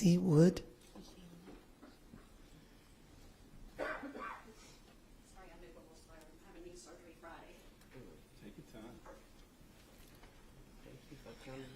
he would. Sorry, I moved a little slow. I'm having knee surgery Friday. Take your time. Thank you for coming.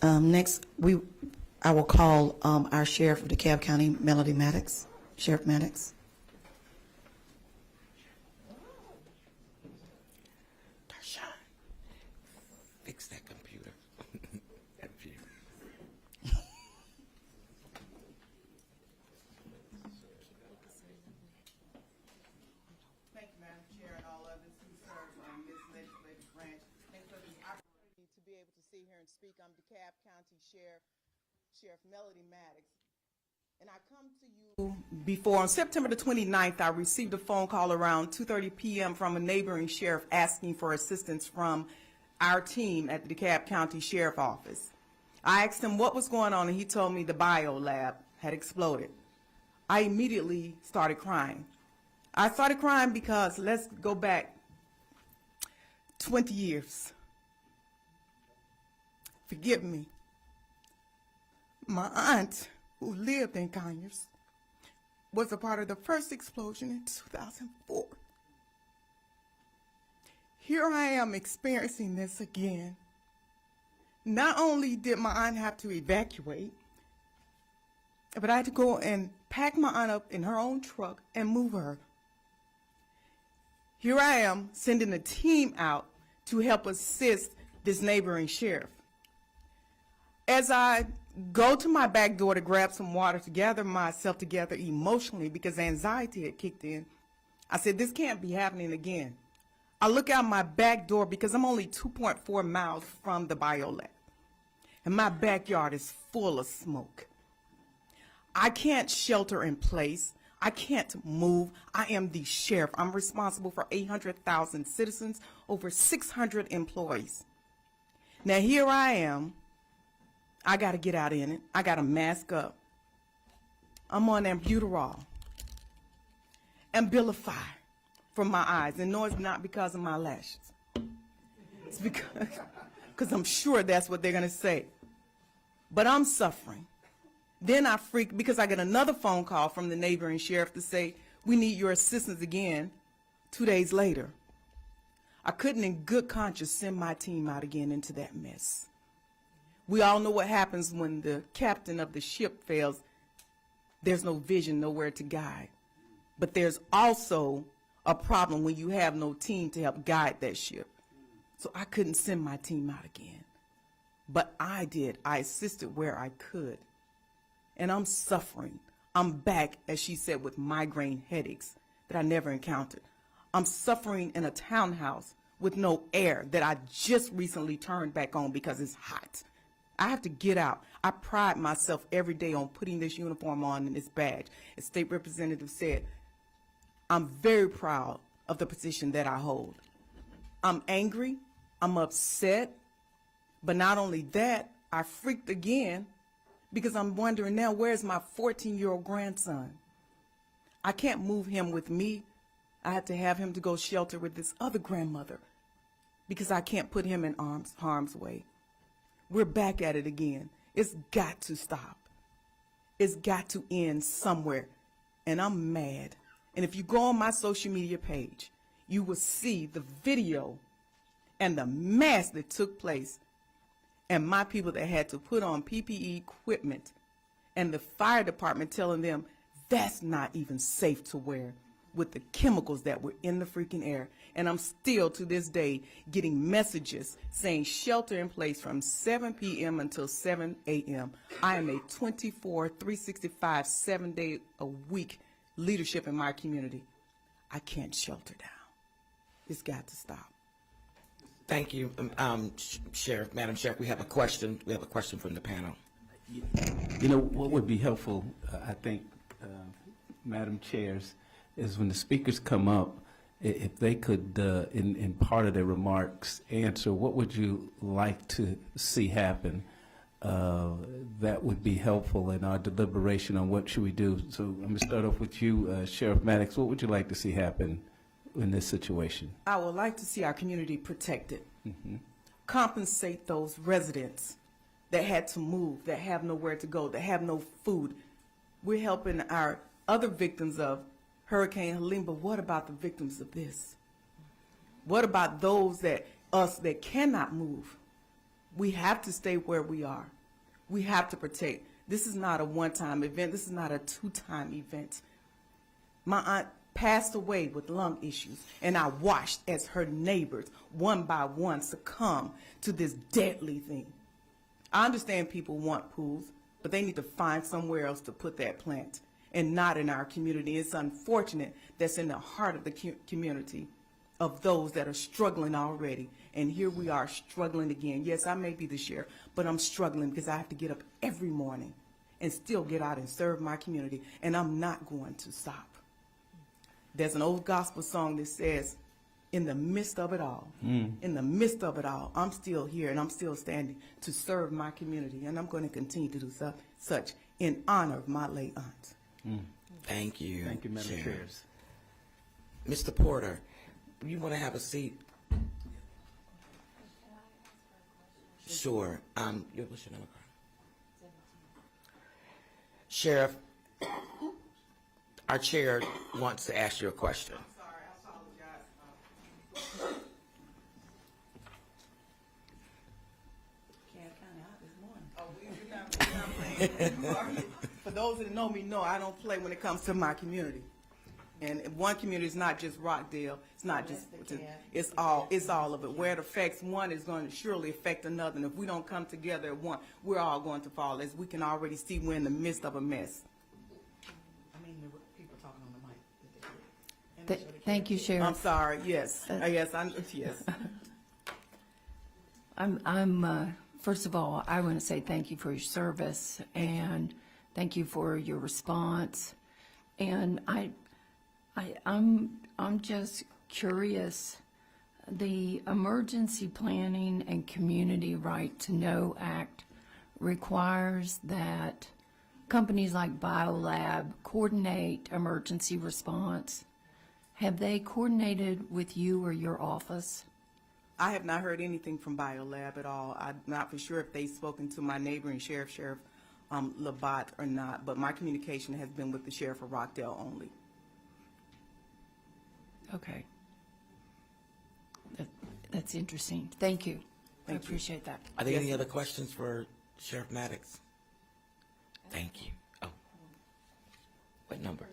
Next, I will call our sheriff of DeKalb County, Melody Maddox. Sheriff Maddox. Tarshawn, fix that computer. That view. Thank you, Madam Chair, and all others who serve on this legislative branch. Thanks for the opportunity to be able to sit here and speak. I'm DeKalb County Sheriff Melody Maddox. And I come to you before, on September the 29th, I received a phone call around 2:30 p.m. from a neighboring sheriff asking for assistance from our team at the DeKalb County Sheriff Office. I asked him what was going on, and he told me the Biolab had exploded. I immediately started crying. I started crying because, let's go back 20 years. Forgive me. My aunt, who lived in Conyers, was a part of the first explosion in 2004. Here I am experiencing this again. Not only did my aunt have to evacuate, but I had to go and pack my aunt up in her own truck and move her. Here I am sending a team out to help assist this neighboring sheriff. As I go to my back door to grab some water to gather myself together emotionally because anxiety had kicked in, I said, this can't be happening again. I look out my back door because I'm only 2.4 miles from the Biolab, and my backyard is full of smoke. I can't shelter in place. I can't move. I am the sheriff. I'm responsible for 800,000 citizens, over 600 employees. Now here I am. I got to get out in it. I got to mask up. I'm on albuterol and Abilify for my eyes. And no, it's not because of my lashes. It's because I'm sure that's what they're going to say. But I'm suffering. Then I freak because I get another phone call from the neighboring sheriff to say, we need your assistance again 2 days later. I couldn't in good conscience send my team out again into that mess. We all know what happens when the captain of the ship fails. There's no vision, nowhere to guide. But there's also a problem when you have no team to help guide that ship. So I couldn't send my team out again. But I did. I assisted where I could. and I'm suffering. I'm back, as she said, with migraine headaches that I never encountered. I'm suffering in a townhouse with no air that I just recently turned back on because it's hot. I have to get out. I pride myself every day on putting this uniform on and this badge. As State Representative said, I'm very proud of the position that I hold. I'm angry, I'm upset, but not only that, I freaked again because I'm wondering now, where's my 14-year-old grandson? I can't move him with me. I had to have him to go shelter with this other grandmother because I can't put him in harm's way. We're back at it again. It's got to stop. It's got to end somewhere. And I'm mad. And if you go on my social media page, you will see the video and the mass that took place and my people that had to put on PPE equipment and the fire department telling them that's not even safe to wear with the chemicals that were in the freaking air. And I'm still to this day getting messages saying shelter in place from 7 p.m. until 7 a.m. I am a 24, 365, 7-day-a-week leadership in my community. I can't shelter down. It's got to stop. Thank you, Sheriff. Madam Sheriff, we have a question. We have a question from the panel. You know, what would be helpful, I think, Madam Chairs, is when the speakers come up, if they could, in part of their remarks, answer what would you like to see happen. That would be helpful in our deliberation on what should we do. So I'm going to start off with you, Sheriff Maddox. What would you like to see happen in this situation? I would like to see our community protected. Compensate those residents that had to move, that have nowhere to go, that have no food. We're helping our other victims of Hurricane Helene, but what about the victims of this? What about those that cannot move? We have to stay where we are. We have to protect. This is not a one-time event. This is not a two-time event. My aunt passed away with lung issues, and I watched as her neighbors, one by one, succumb to this deadly thing. I understand people want pools, but they need to find somewhere else to put that plant, and not in our community. It's unfortunate that's in the heart of the community of those that are struggling already. And here we are struggling again. Yes, I may be the sheriff, but I'm struggling because I have to get up every morning and still get out and serve my community, and I'm not going to stop. There's an old gospel song that says, in the midst of it all, in the midst of it all, I'm still here and I'm still standing to serve my community, and I'm going to continue to do such in honor of my late aunt. Thank you. Thank you, Madam Sheriff. Chairs. Mr. Porter, you want to have a seat? Sure. What's your number? Sheriff, our chair wants to ask you a question. Sorry, I apologize. For those that know me, know I don't play when it comes to my community. And one community is not just Rockdale. It's not just. It's all of it. Where it affects one is going to surely affect another. And if we don't come together at one, we're all going to fall. As we can already see, we're in the midst of a mess. I mean, people talking on the mic. Thank you, Sheriff. I'm sorry. Yes. Yes. Yes. First of all, I want to say thank you for your service and thank you for your response. And I'm just curious. The Emergency Planning and Community Right to Know Act requires that companies like Biolab coordinate emergency response. Have they coordinated with you or your office? I have not heard anything from Biolab at all. I'm not for sure if they've spoken to my neighboring Sheriff Labatt or not, but my communication has been with the Sheriff of Rockdale only. Okay. That's interesting. Thank you. I Thank you. appreciate that. Are there Yes. any other questions for Sheriff Maddox? Thank you. Oh. What number?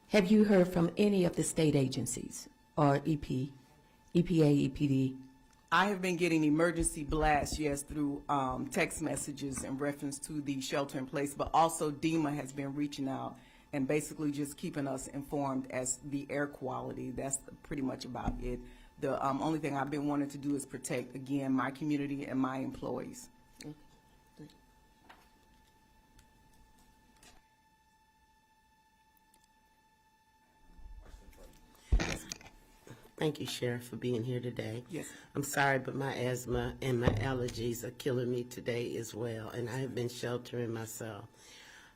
Have you heard from any of the state agencies or EPA, EPD, I have been getting emergency blasts, yes, through text messages in reference to the shelter in place, but also DEMA has been reaching out and basically just keeping us informed as the air quality. That's pretty much about it. The only thing I've been wanting to do is protect, again, my community and my employees. Thank you, Sheriff, for being here today. Yes. I'm sorry, but my asthma and my allergies are killing me today as well, and I have been sheltering myself.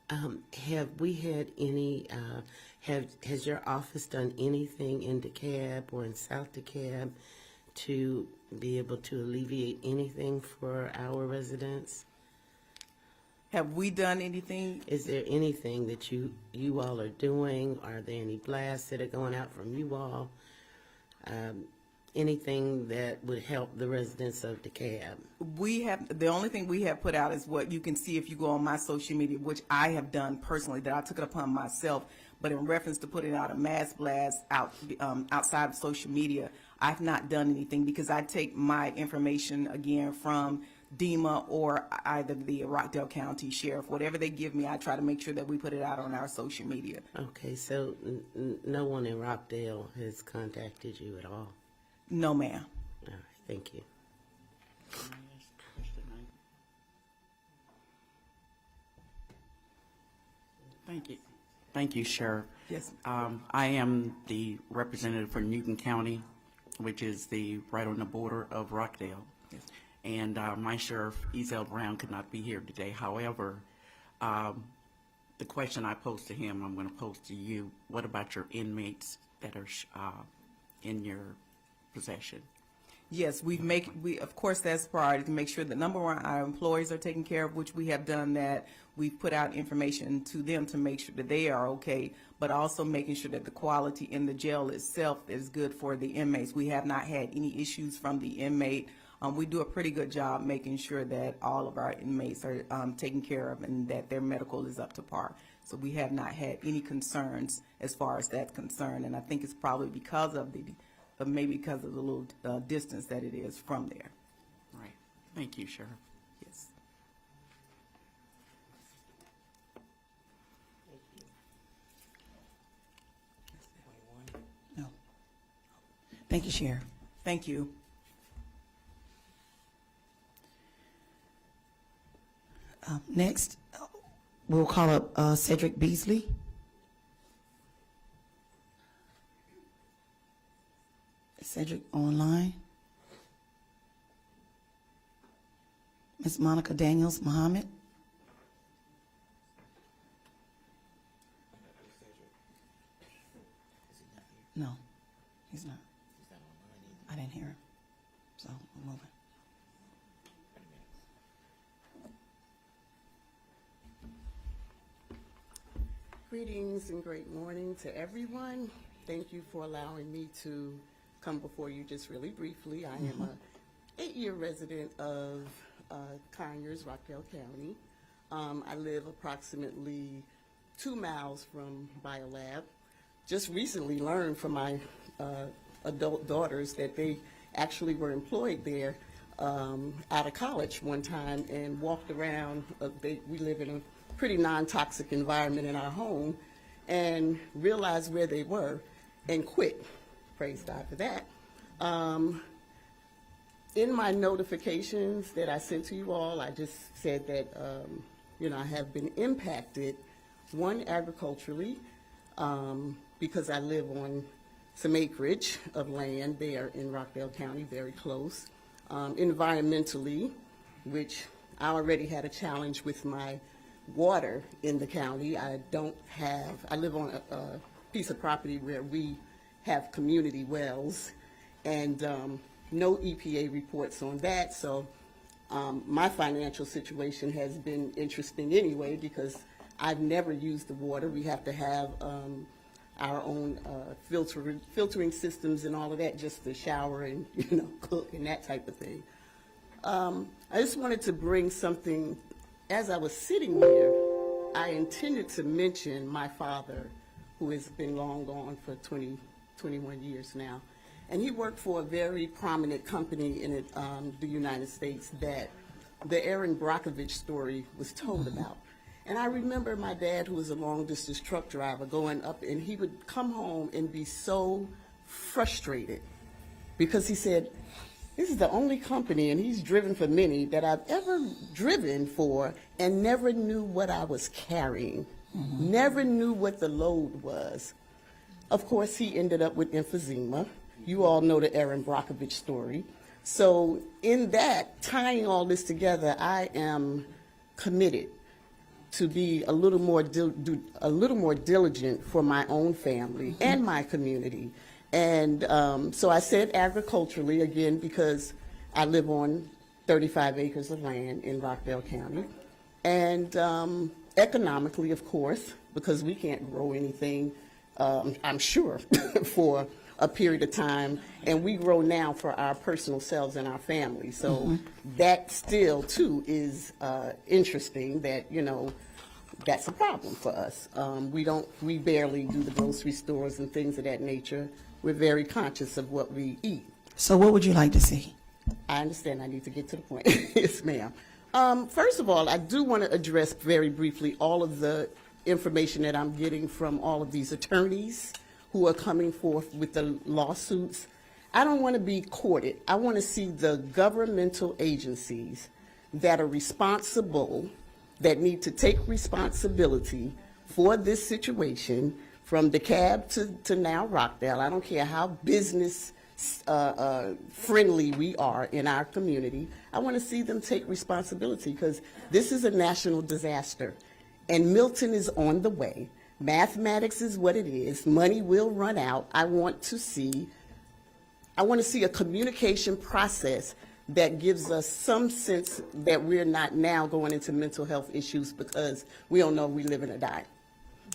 Have we had any, has your office done anything in DeKalb or in South DeKalb to be able to alleviate anything for our residents? Have we done anything? Is there anything that you all are doing? Are there any blasts that are going out from you all? Anything that would help the residents of DeKalb? We have, the only thing we have put out is what you can see if you go on my social media, which I have done personally, that I took it upon myself. But in reference to putting out a mass blast out outside of social media, I've not done anything because I take my information again from DEMA or either the Rockdale County Sheriff. Whatever they give me, I try to make sure that we put it out on our social media. Okay, so no one in Rockdale has contacted you at all? No, ma'am. All right, thank you. Thank you. Thank you, Sheriff. Yes. I am the representative for Newton County, which is right on the border of Rockdale. Yes. And my sheriff, Ezel Brown, could not be here today. However, the question I posed to him, I'm going to pose to you. What about your inmates that are in your possession? Yes, we of course that's priority to make sure that number one, our employees are taken care of, which we have done that. We've put out information to them to make sure that they are okay, but also making sure that the quality in the jail itself is good for the inmates. We have not had any issues from the inmate. We do a pretty good job making sure that all of our inmates are taken care of and that their medical is up to par. So we have not had any concerns as far as that's concerned, and I think it's probably because of maybe because of the little distance that it is from there. Right. Thank you, Sheriff. Yes. No. Thank you, Sheriff. Thank you. Next, we'll call up Cedric Beasley. Is Cedric online? Ms. Monica Daniels Muhammad? No, he's not. I didn't hear him, so we're moving. Greetings and great morning to everyone. Thank you for allowing me to come before you just really briefly. I am a 8-year resident of Conyers, Rockdale County. I live approximately 2 miles from Biolab. Just recently learned from my adult daughters that they actually were employed there out of college one time and walked around. We live in a pretty non-toxic environment in our home, and realized where they were and quit. Praise God for that. In my notifications that I sent to you all, I just said that, I have been impacted, one, agriculturally, because I live on some acreage of land there in Rockdale County, very close. Environmentally, which I already had a challenge with my water in the county. I live on a piece of property where we have community wells, and no EPA reports on that. So my financial situation has been interesting anyway, because I've never used the water. We have to have our own filtering systems and all of that just to shower and cook and that type of thing. I just wanted to bring something. As I was sitting here, I intended to mention my father, who has been long gone for 21 years now. And he worked for a very prominent company in the United States that the Aaron Brockovich story was told about. And I remember my dad, who was a long-distance truck driver, going up, and he would come home and be so frustrated because he said, this is the only company, and he's driven for many, that I've ever driven for and never knew what I was carrying, never knew what the load was. Of course, he ended up with emphysema. You all know the Aaron Brockovich story. So in that, tying all this together, I am committed to be a little more diligent for my own family and my community. And so I said agriculturally, again, because I live on 35 acres of land in Rockdale County. And economically, of course, because we can't grow anything, I'm sure, for a period of time. And we grow now for our personal selves and our family. So that still, too, is interesting that, you know, that's a problem for us. We barely do the grocery stores and things of that nature. We're very conscious of what we eat. So what would you like to see? I understand I need to get to the point. Yes, ma'am. First of all, I do want to address very briefly all of the information that I'm getting from all of these attorneys who are coming forth with the lawsuits. I don't want to be courted. I want to see the governmental agencies that are responsible, that need to take responsibility for this situation, from DeKalb to now Rockdale. I don't care how business friendly we are in our community. I want to see them take responsibility, because this is a national disaster. And Milton is on the way. Mathematics is what it is. Money will run out. I want to see a communication process that gives us some sense that we're not now going into mental health issues because we don't know if we live or die.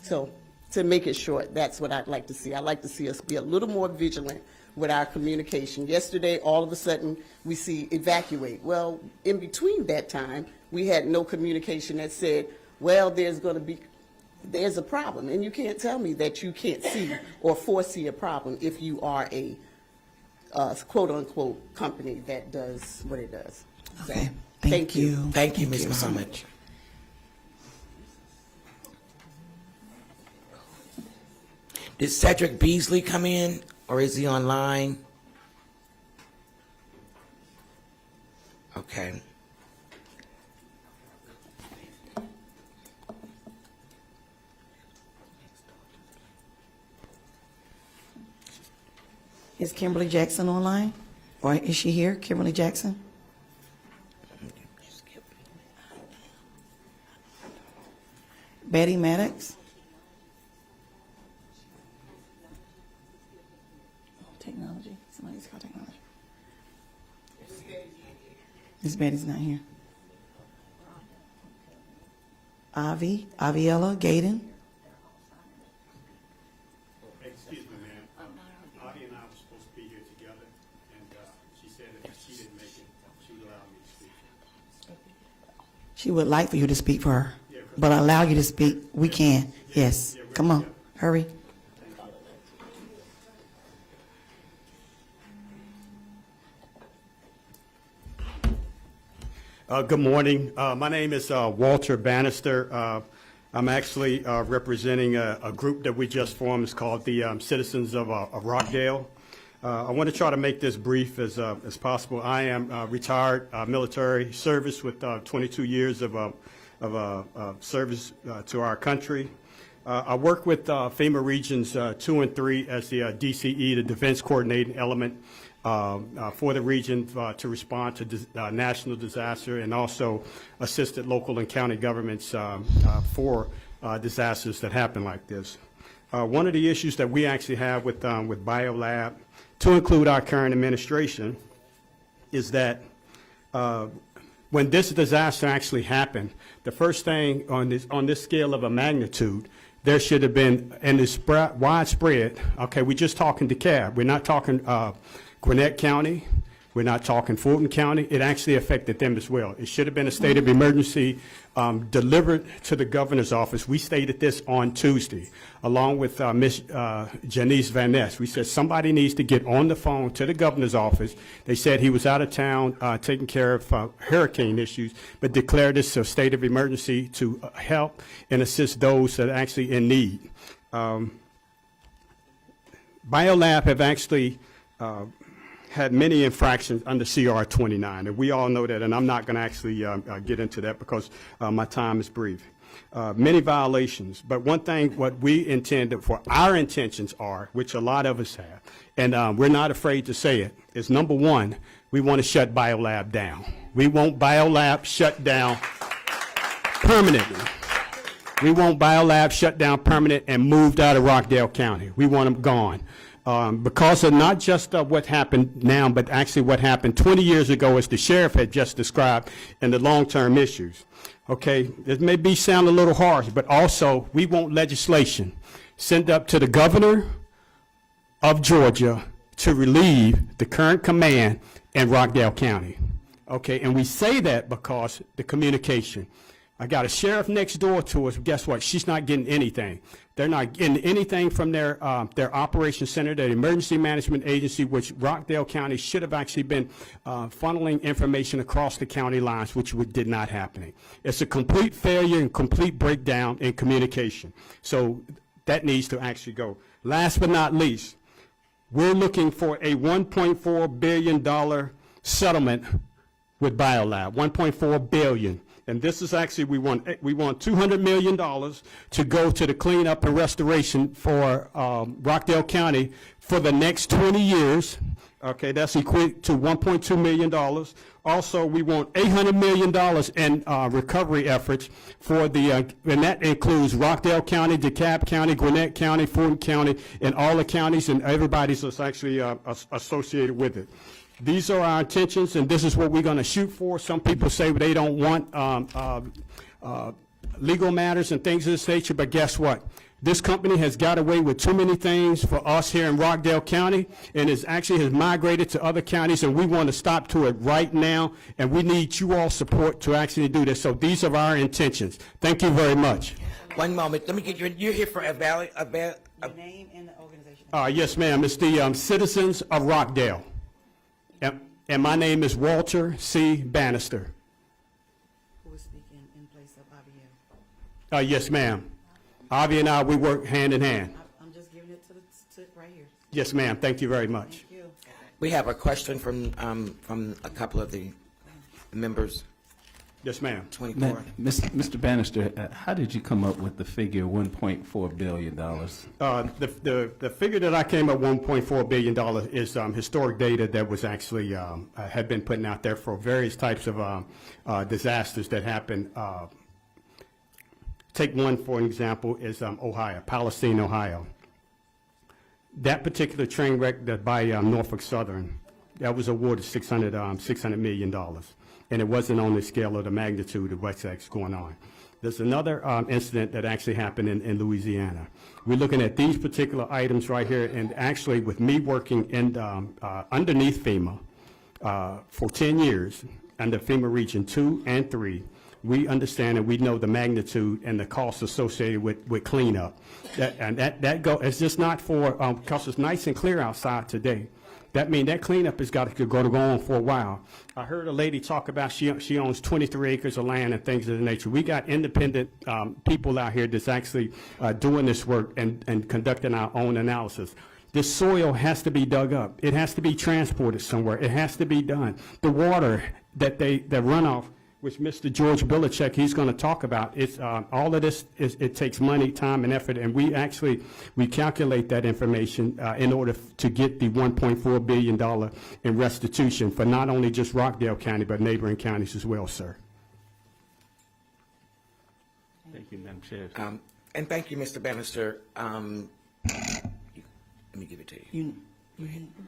So to make it short, that's what I'd like to see. I'd like to see us be a little more vigilant with our communication. Yesterday, all of a sudden, we see evacuate. Well, in between that time, we had no communication that said, well, there's a problem. And you can't tell me that you can't see or foresee a problem if you are a quote-unquote company that does what it does. So, Okay, thank you. Thank you, Ms. Muhammad. Did Cedric Beasley come in, or is he online? Okay. Is Kimberly Jackson online? Or is she here, Kimberly Jackson? Betty Maddox? Technology. Somebody's called technology. Miss Betty's not here. Aviella Gaden? Excuse me, ma'am. Audie and I were supposed to be here together, and she said that if she didn't make it, she would allow me to speak. She would like for you to speak for her, but allow you to speak. We can. Yes. Come on. Hurry. Good morning. My name is Walter Bannister. I'm actually representing a group that we just formed. It's called the Citizens of Rockdale. I want to try to make this brief as possible. I am retired military service with 22 years of service to our country. I work with FEMA Regions 2 and 3 as the DCE, the Defense Coordinating Element, for the region to respond to national disaster, and also assisted local and county governments for disasters that happen like this. One of the issues that we actually have with Biolab, to include our current administration, is that when this disaster actually happened, the first thing on this scale of a magnitude, there should have been, and it's widespread. Okay, we're just talking DeKalb. We're not talking Gwinnett County. We're not talking Fulton County. It actually affected them as well. It should have been a state of emergency delivered to the governor's office. We stated this on Tuesday, along with Ms. Janice Van Ness. We said somebody needs to get on the phone to the governor's office. They said he was out of town taking care of hurricane issues, but declared this a state of emergency to help and assist those that are actually in need. Biolab have actually had many infractions under CR 29, and we all know that, and I'm not going to actually get into that because my time is brief. Many violations, but one thing what we intend for our intentions are, which a lot of us have, and we're not afraid to say it, is number one, we want to shut Biolab down. We want Biolab shut down permanently. We want Biolab shut down permanent and moved out of Rockdale County. We want them gone. Because of not just what happened now, but actually what happened 20 years ago, as the sheriff had just described, and the long-term issues. Okay, it may sound a little harsh, but also we want legislation sent up to the governor of Georgia to relieve the current command in Rockdale County. Okay, and we say that because the communication. I got a sheriff next door to us. Guess what? She's not getting anything. They're not getting anything from their operations center, their emergency management agency, which Rockdale County should have actually been funneling information across the county lines, which did not happen. It's a complete failure and complete breakdown in communication. So that needs to actually go. Last but not least, we're looking for a $1.4 billion settlement with Biolab. $1.4 billion. And this is actually, we want $200 million to go to the cleanup and restoration for Rockdale County for the next 20 years. Okay, that's equal to $1.2 million. Also, we want $800 million in recovery efforts for the, and that includes Rockdale County, DeKalb County, Gwinnett County, Fulton County, and all the counties and everybody's that's actually associated with it. These are our intentions, and this is what we're going to shoot for. Some people say they don't want legal matters and things of this nature, but guess what? This company has got away with too many things for us here in Rockdale County, and it actually has migrated to other counties, and we want to stop to it right now, and we need you all support to actually do this. So these are our intentions. Thank you very much. One moment. Let me get you. You're here for a Your name and the organization. Yes, ma'am. It's the Citizens of Rockdale. And my name is Walter C. Bannister. Who is speaking in place of Abiel? Yes, ma'am. Avi and I, we work hand in hand. I'm just giving it to right here. Yes, ma'am. Thank you very much. Thank you. We have a question from a couple of the members. Yes, ma'am. 24. Mr. Bannister, how did you come up with the figure $1.4 billion? The figure that I came up $1.4 billion is historic data that was actually had been put out there for various types of disasters that happen. Take one for an example is Ohio, Palestine, Ohio. That particular train wreck that by Norfolk Southern, that was awarded $600 million. And it wasn't on the scale of the magnitude of what's actually going on. There's another incident that actually happened in Louisiana. We're looking at these particular items right here, and actually with me working in underneath FEMA for 10 years, under FEMA Region 2 and 3, we understand and we know the magnitude and the costs associated with cleanup. It's just not for, because it's nice and clear outside today. That means that cleanup has got to go on for a while. I heard a lady talk about she owns 23 acres of land and things of the nature. We got independent people out here that's actually doing this work and conducting our own analysis. This soil has to be dug up. It has to be transported somewhere. It has to be done. The water that runoff, which Mr. George Belichick, he's going to talk about, it's all of this, it takes money, time, and effort, and we calculate that information in order to get the $1.4 billion in restitution for not only just Rockdale County, but neighboring counties as well, sir. Thank you, Madam Chair. And thank you, Mr. Bannister. Let me give it to you.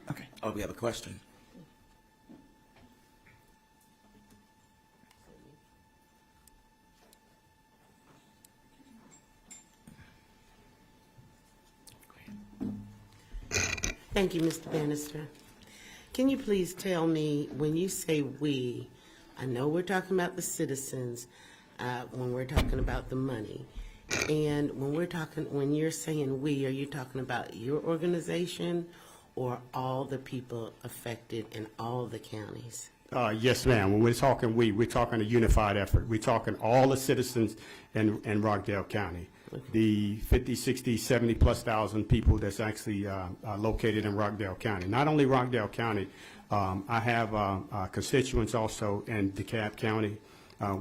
Okay. Oh, we have a question. Thank you, Mr. Bannister. Can you please tell me, when you say we, I know we're talking about the citizens, when we're talking about the money. And when you're saying we, are you talking about your organization or all the people affected in all the counties? Yes, ma'am. When we're talking we're talking a unified effort. We're talking all the citizens in Rockdale County. The 50, 60, 70 plus thousand people that's actually located in Rockdale County. Not only Rockdale County, I have constituents also in DeKalb County.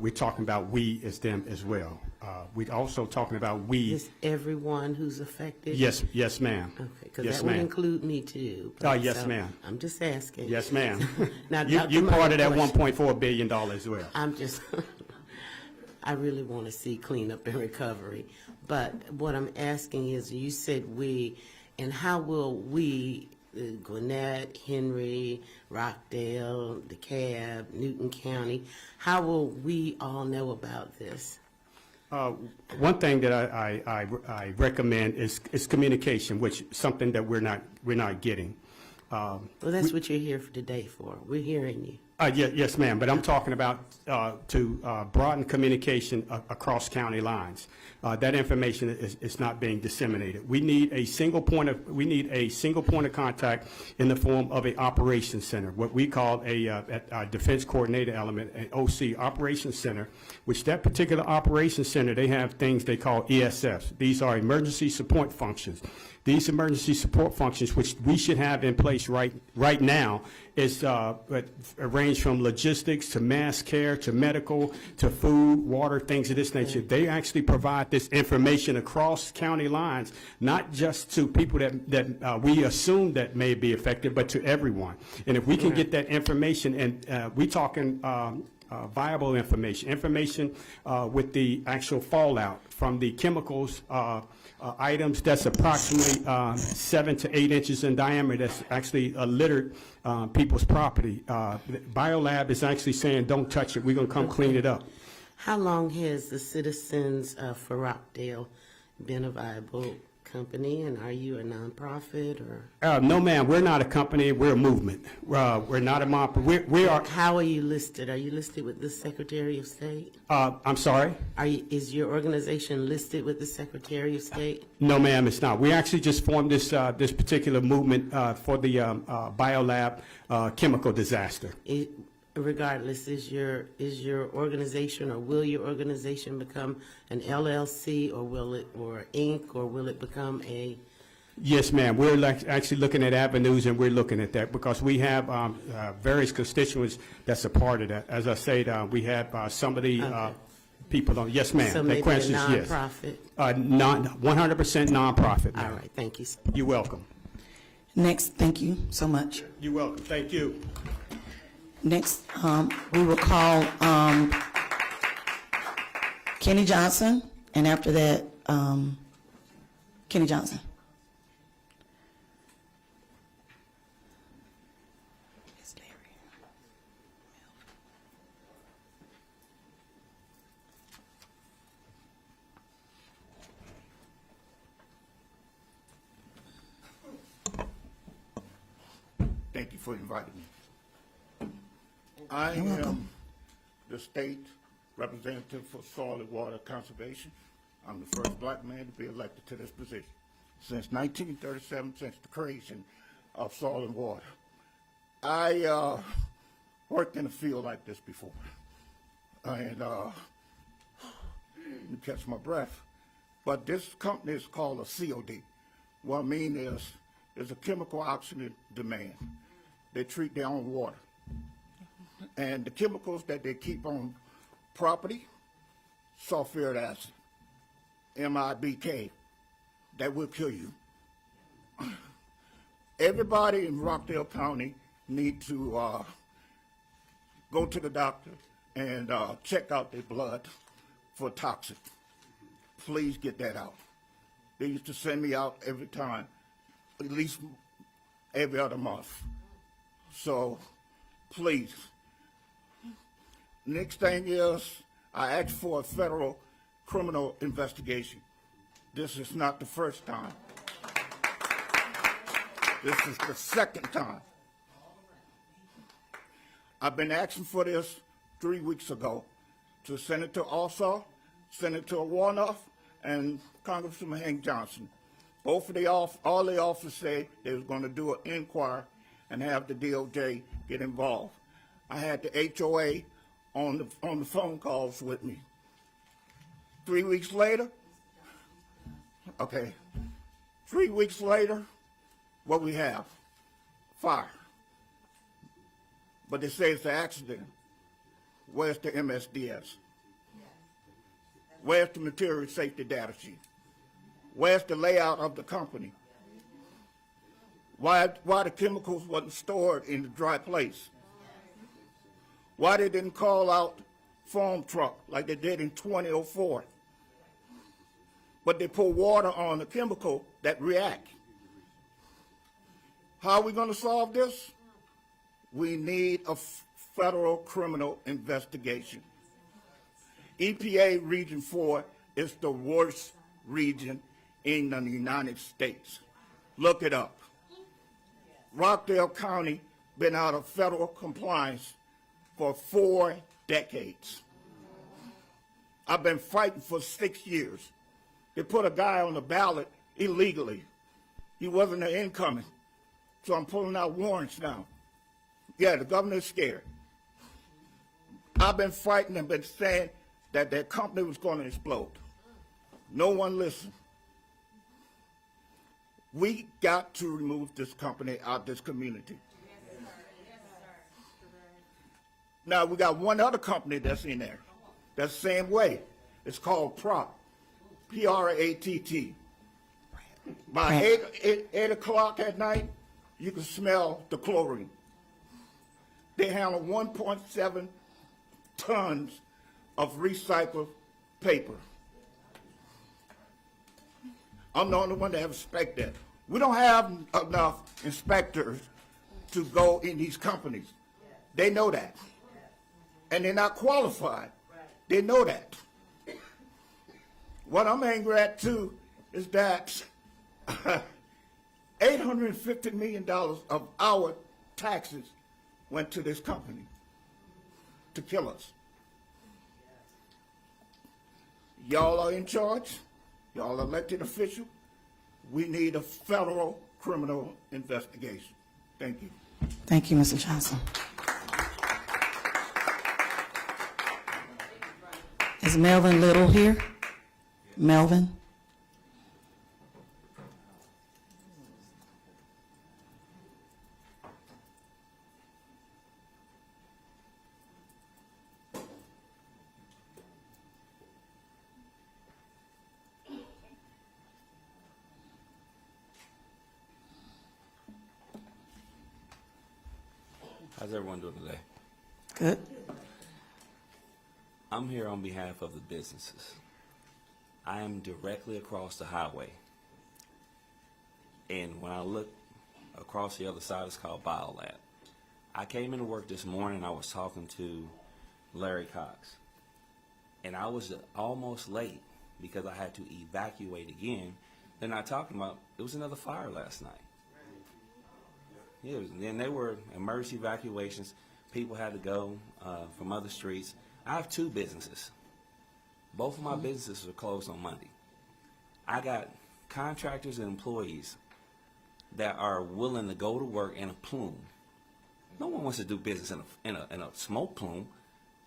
We're talking about we as them as well. We're also talking about we. Is everyone who's affected? Yes, yes, ma'am. Okay, because Yes, that would ma'am. include me too. Yes, ma'am. I'm just asking. Yes, ma'am. Now, You part of that question. $1.4 billion as well. I'm just, I really want to see cleanup and recovery. But what I'm asking is, you said we, and how will we, Gwinnett, Henry, Rockdale, DeKalb, Newton County, how will we all know about this? One thing that I recommend is communication, which is something that we're not getting. Well, that's what you're here for today for. We're hearing you. Yes, ma'am, but I'm talking about to broaden communication across county lines. That information is not being disseminated. We need a single point of contact in the form of an operations center, what we call a defense coordinator element, an OC operations center, which that particular operations center, they have things they call ESFs. These are emergency support functions. These emergency support functions, which we should have in place right now, is range from logistics to mass care to medical to food, water, things of this nature. They actually provide this information across county lines, not just to people that we assume that may be affected, but to everyone. And if we can get that information, and we talking viable information with the actual fallout from the chemicals, items that's approximately 7 to 8 inches in diameter that's actually littered people's property. Biolab is actually saying, don't touch it, we're going to come clean it up. How long has the Citizens for Rockdale been a viable company, and are you a nonprofit or? No, ma'am, we're not a company, we're a movement. We're not a nonprofit. We are. How are you listed? Are you listed with the Secretary of State? I'm sorry? Is your organization listed with the Secretary of State? No, ma'am, it's not. We actually just formed this particular movement for the Biolab chemical disaster. Regardless, is your organization, or will your organization become an LLC, or Inc., or will it become a? Yes, ma'am. We're actually looking at avenues, and we're looking at that because we have various constituents that's a part of that. As I said, we have some of the people on. Yes, ma'am. So maybe a nonprofit. 100% nonprofit. Ma'am. All right. Thank you. You're welcome. Next, thank you so much. You're welcome. Thank you. Next, we will call Kenny Johnson, and after that, Kenny Johnson. Thank you for inviting me. I am the state representative for soil and water conservation. I'm the first black man to be elected to this position since 1937, since the creation of soil and water. I worked in a field like this before, and you catch my breath. But this company is called a COD. What I mean is, there's a chemical oxygen demand. They treat their own water. And the chemicals that they keep on property, sulfuric acid, MIBK, that will kill you. Everybody in Rockdale County need to go to the doctor and check out their blood for toxic. Please get that out. They used to send me out every time, at least every other month. So, please. Next thing is, I asked for a federal criminal investigation. This is not the first time. This is the second time. I've been asking for this 3 weeks ago, to Senator Ossoff, Senator Warnoff, and Congressman Hank Johnson. Both of all the officers say they was going to do an inquiry and have the DOJ get involved. I had the HOA on the phone calls with me. 3 weeks later, okay, 3 weeks later, what we have? Fire. But they say it's an accident. Where's the MSDS? Where's the material safety data sheet? Where's the layout of the company? Why the chemicals wasn't stored in the dry place? Why they didn't call out foam truck like they did in 2004? But they pour water on the chemical that react. How are we going to solve this? We need a federal criminal investigation. EPA Region 4 is the worst region in the United States. Look it up. Rockdale County been out of federal compliance for 4 decades. I've been fighting for 6 years. They put a guy on the ballot illegally. He wasn't an incoming. So I'm pulling out warrants now. Yeah, the governor's scared. I've been fighting and been saying that their company was going to explode. No one listened. We got to remove this company out of this community. Now, we got one other company that's in there. That's the same way. It's called PRATT. P-R-A-T-T. By 8 o'clock at night, you can smell the chlorine. They handle 1.7 tons of recycled paper. I'm the only one that have inspected that. We don't have enough inspectors to go in these companies. They know that. And they're not qualified. They know that. What I'm angry at too is that $850 million of our taxes went to this company to kill us. Y'all are in charge. Y'all elected official. We need a federal criminal investigation. Thank you. Thank you, Mr. Johnson. Is Melvin Little here? Melvin? How's everyone doing today? Good. I'm here on behalf of the businesses. I am directly across the highway. And when I look across the other side, it's called Biolab. I came into work this morning, I was talking to Larry Cox. And I was almost late because I had to evacuate again. They're not talking about, it was another fire last night. Yeah, and they were emergency evacuations. People had to go from other streets. I have 2 businesses. Both of my businesses are closed on Monday. I got contractors and employees that are willing to go to work in a plume. No one wants to do business in a smoke plume.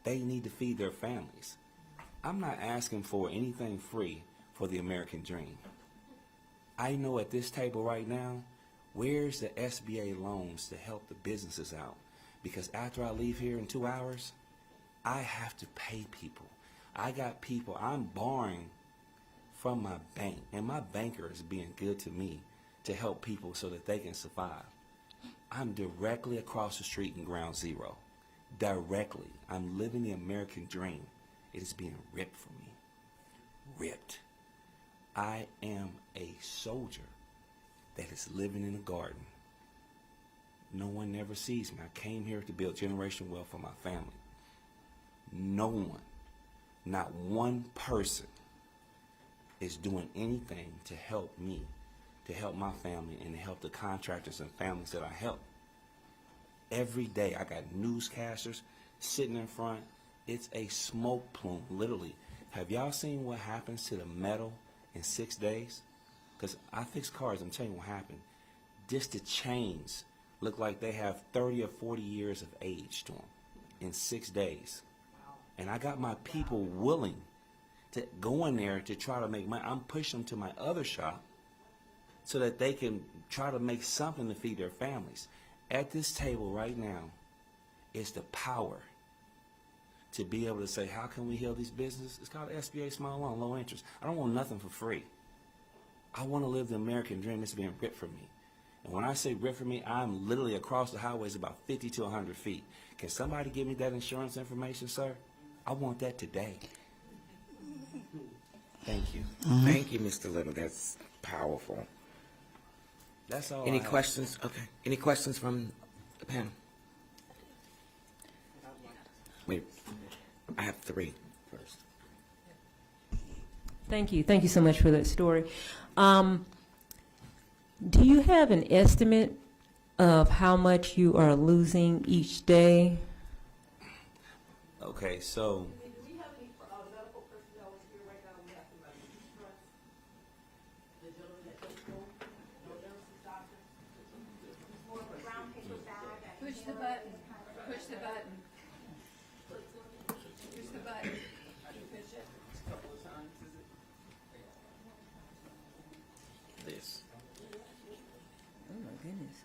They need to feed their families. I'm not asking for anything free for the American dream. I know at this table right now, where's the SBA loans to help the businesses out? Because after I leave here in 2 hours, I have to pay people. I got people, I'm borrowing from my bank, and my banker is being good to me to help people so that they can survive. I'm directly across the street in Ground Zero. Directly. I'm living the American dream. It is being ripped from me. Ripped. I am a soldier that is living in a garden. No one never sees me. I came here to build generational wealth for my family. No one, not one person is doing anything to help me, to help my family, and to help the contractors and families that I help. Every day I got newscasters sitting in front It's a smoke plume, literally. Have y'all seen what happens to the metal in 6 days? Because I fix cars, I'm telling you what happened. Just the chains look like they have 30 or 40 years of age to them in 6 days. And I got my people willing to go in there to try to make money. I'm pushing them to my other shop so that they can try to make something to feed their families. At this table right now is the power to be able to say, how can we heal these businesses? It's called SBA small loan, low interest. I don't want nothing for free. I want to live the American dream that's being ripped from me. And when I say ripped from me, I'm literally across the highways about 50 to 100 feet. Can somebody give me that insurance information, sir? I want that today. Thank you. Thank you, Mr. Little. That's powerful. That's all. Any I have. questions? Okay. Any questions from the panel? Wait, I have three first. Thank you. Thank you so much for that story. Do you have an estimate of how much you are losing each day? Okay, so Do we have any medical personnel here right now? We have to distrust the gentleman that took home. No nurses, doctors. It's more of a brown paper bag. Push the button. Push the button. Push the button. This. Oh, my goodness.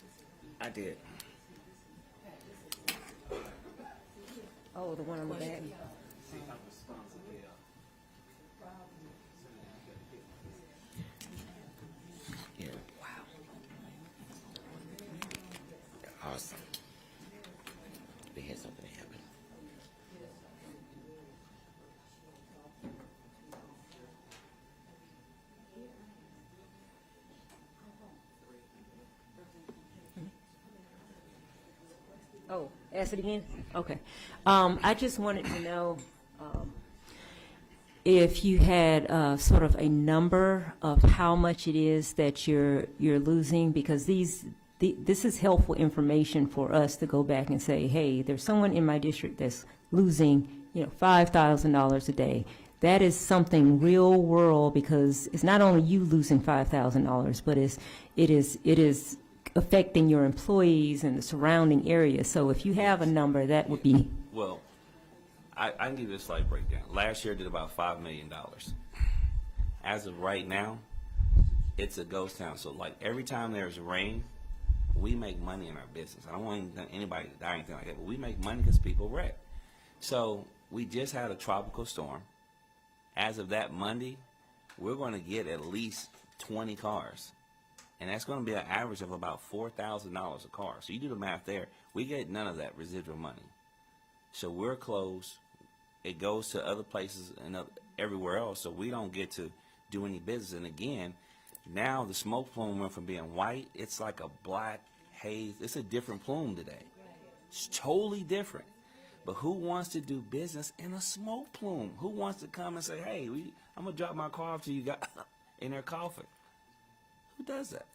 I did. Oh, the one on the back. Yeah. Wow. Awesome. We had something happen. Oh, ask it again? Okay. I just wanted to know if you had sort of a number of how much it is that you're losing, because this is helpful information for us to go back and say, hey, there's someone in my district that's losing, $5,000 a day. That is something real world, because it's not only you losing $5,000, but it is affecting your employees and the surrounding area. So if you have a number, that would be. well, I can give you a slight breakdown. Last year did about $5 million. As of right now, it's a ghost town. So like every time there's rain, we make money in our business. I don't want anybody to die or anything like that, but we make money because people wreck. So we just had a tropical storm. As of that Monday, we're going to get at least 20 cars. And that's going to be an average of about $4,000 a car. So you do the math there. We get none of that residual money. So we're closed. It goes to other places and everywhere else. So we don't get to do any business. And again, now the smoke plume went from being white. It's like a black haze. It's a different plume today. It's totally different. But who wants to do business in a smoke plume? Who wants to come and say, hey, I'm going to drop my car off to you guys in their coffin? Who does that?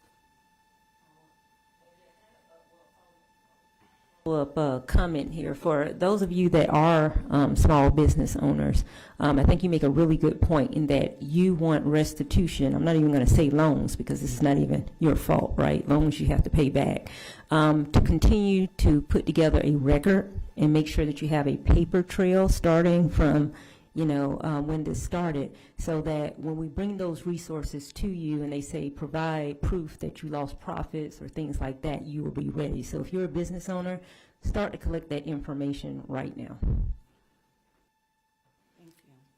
Up comment here for those of you that are small business owners. I think you make a really good point in that you want restitution. I'm not even going to say loans, because this is not even your fault, right? Loans you have to pay back. To continue to put together a record and make sure that you have a paper trail starting from when this started, so that when we bring those resources to you and they say provide proof that you lost profits or things like that, you will be ready. So if you're a business owner, start to collect that information right now.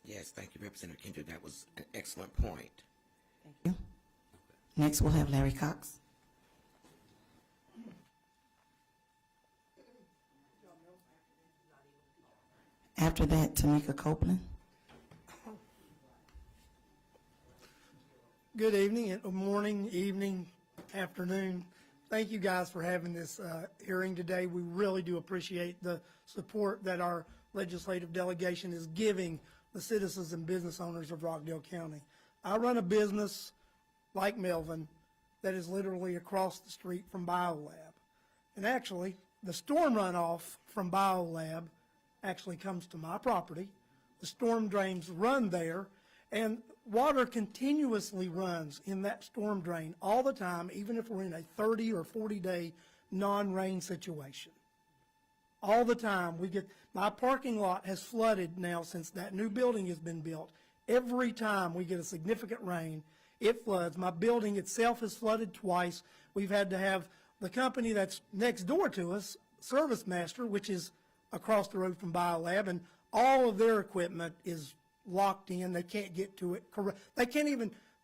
Yes, thank you, Representative Kendrick. That was an excellent point. Thank you. Next, we'll have Larry Cox. After that, Tamika Copeland. Good evening, morning, evening, afternoon. Thank you guys for having this hearing today. We really do appreciate the support that our legislative delegation is giving the citizens and business owners of Rockdale County. I run a business like Melvin that is literally across the street from Biolab. And actually, the storm runoff from Biolab actually comes to my property. The storm drains run there, and water continuously runs in that storm drain all the time, even if we're in a 30 or 40-day non-rain situation. All the time, my parking lot has flooded now since that new building has been built. Every time we get a significant rain, it floods. My building itself has flooded twice. We've had to have the company that's next door to us, Service Master, which is across the road from Biolab, and all of their equipment is locked in. They can't get to it.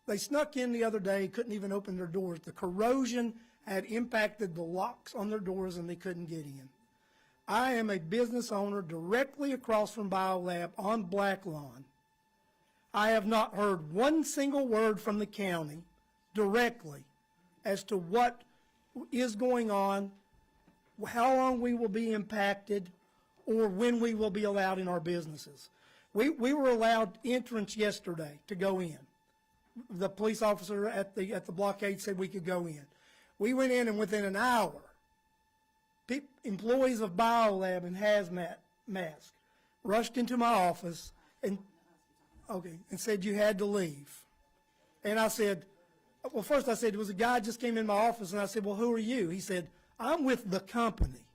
They snuck in the other day, couldn't even open their doors. The corrosion had impacted the locks on their doors and they couldn't get in. I am a business owner directly across from Biolab on Black Lawn. I have not heard one single word from the county directly as to what is going on, how long we will be impacted, or when we will be allowed in our businesses. We were allowed entrance yesterday to go in. The police officer at the blockade said we could go in. We went in, and within an hour, employees of Biolab in hazmat masks rushed into my office and said you had to leave. And I said, well, first I said, it was a guy just came in my office, and I said, well, who are you? He said, I'm with the company.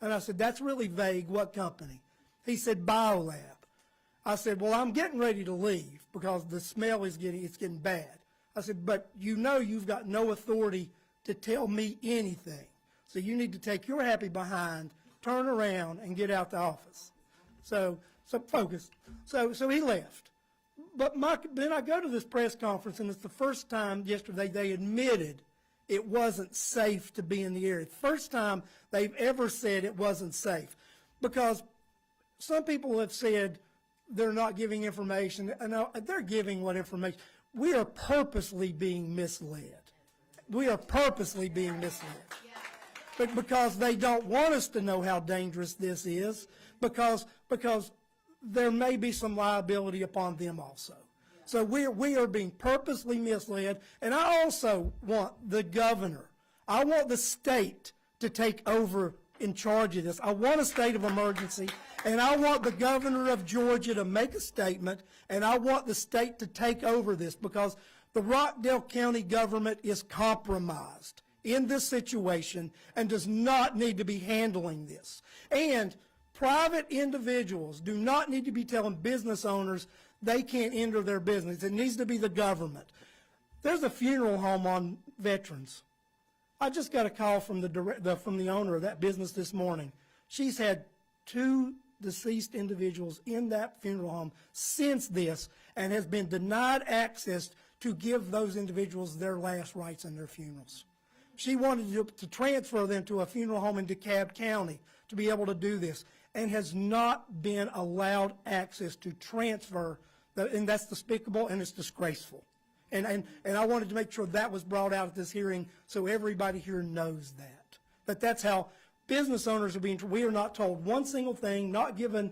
And I said, that's really vague. What company? He said, Biolab. I said, well, I'm getting ready to leave because the smell is getting bad. I said, but you know you've got no authority to tell me anything. So you need to take your happy behind, turn around, and get out the office. So focus. So he left. But then I go to this press conference, and it's the first time yesterday they admitted it wasn't safe to be in the area. First time they've ever said it wasn't safe. Because some people have said they're not giving information. No, they're giving what information. We are purposely being misled. We are purposely being misled. But because they don't want us to know how dangerous this is, because there may be some liability upon them also. So we are being purposely misled. And I also want the governor, I want the state to take over in charge of this. I want a state of emergency, and I want the governor of Georgia to make a statement, and I want the state to take over this, because the Rockdale County government is compromised in this situation and does not need to be handling this. And private individuals do not need to be telling business owners they can't enter their business. It needs to be the government. There's a funeral home on Veterans. I just got a call from the owner of that business this morning. She's had 2 deceased individuals in that funeral home since this, and has been denied access to give those individuals their last rites and their funerals. She wanted to transfer them to a funeral home in DeKalb County to be able to do this, and has not been allowed access to transfer, and that's despicable and it's disgraceful. And I wanted to make sure that was brought out at this hearing so everybody here knows that. But that's how business owners are being, we are not told one single thing, not given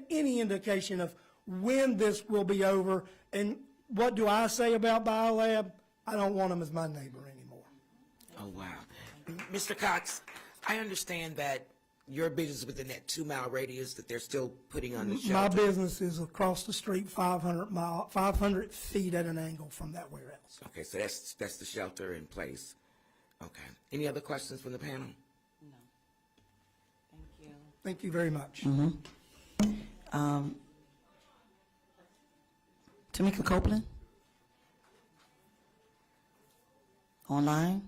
any indication of when this will be over. And what do I say about Biolab? I don't want them as my neighbor anymore. Oh, wow. Mr. Cox, I understand that your business is within that 2-mile radius that they're still putting on the shelter. My business is across the street 500 feet at an angle from that warehouse. Okay, so that's the shelter in place. Okay. Any other questions from the panel? No. Thank you. Thank you very much. Tamika Copeland? Online?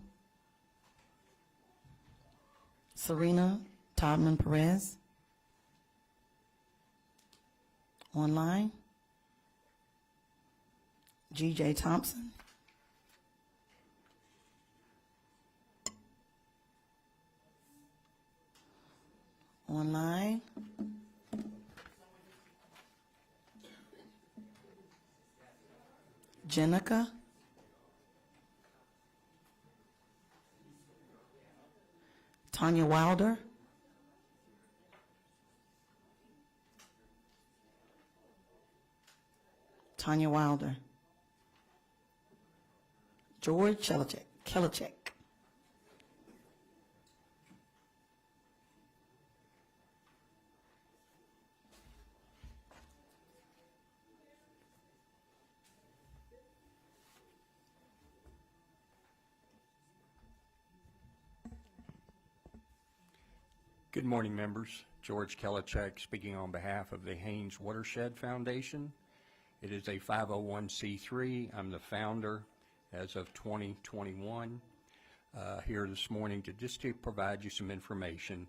Serena Todman Perez? Online? G.J. Thompson? Online? Jenica? Tanya Wilder? Tanya Wilder. George Kelichek. Good morning, members. George Kelichek speaking on behalf of the Haynes Watershed Foundation. It is a 501c3. I'm the founder as of 2021. Here this morning to provide you some information,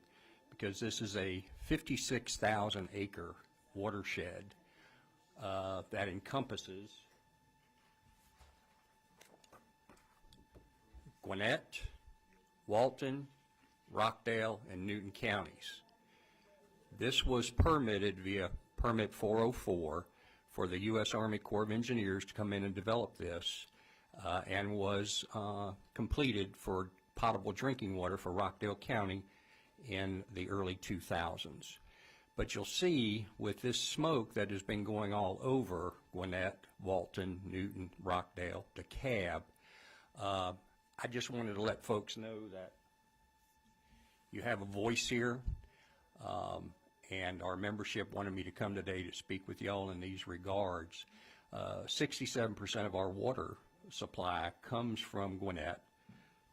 because this is a 56,000 acre watershed that encompasses Gwinnett, Walton, Rockdale, and Newton counties. This was permitted via Permit 404 for the U.S. Army Corps of Engineers to come in and develop this, and was completed for potable drinking water for Rockdale County in the early 2000s. But you'll see with this smoke that has been going all over Gwinnett, Walton, Newton, Rockdale, DeKalb, I just wanted to let folks know that you have a voice here, and our membership wanted me to come today to speak with y'all in these regards. 67% of our water supply comes from Gwinnett,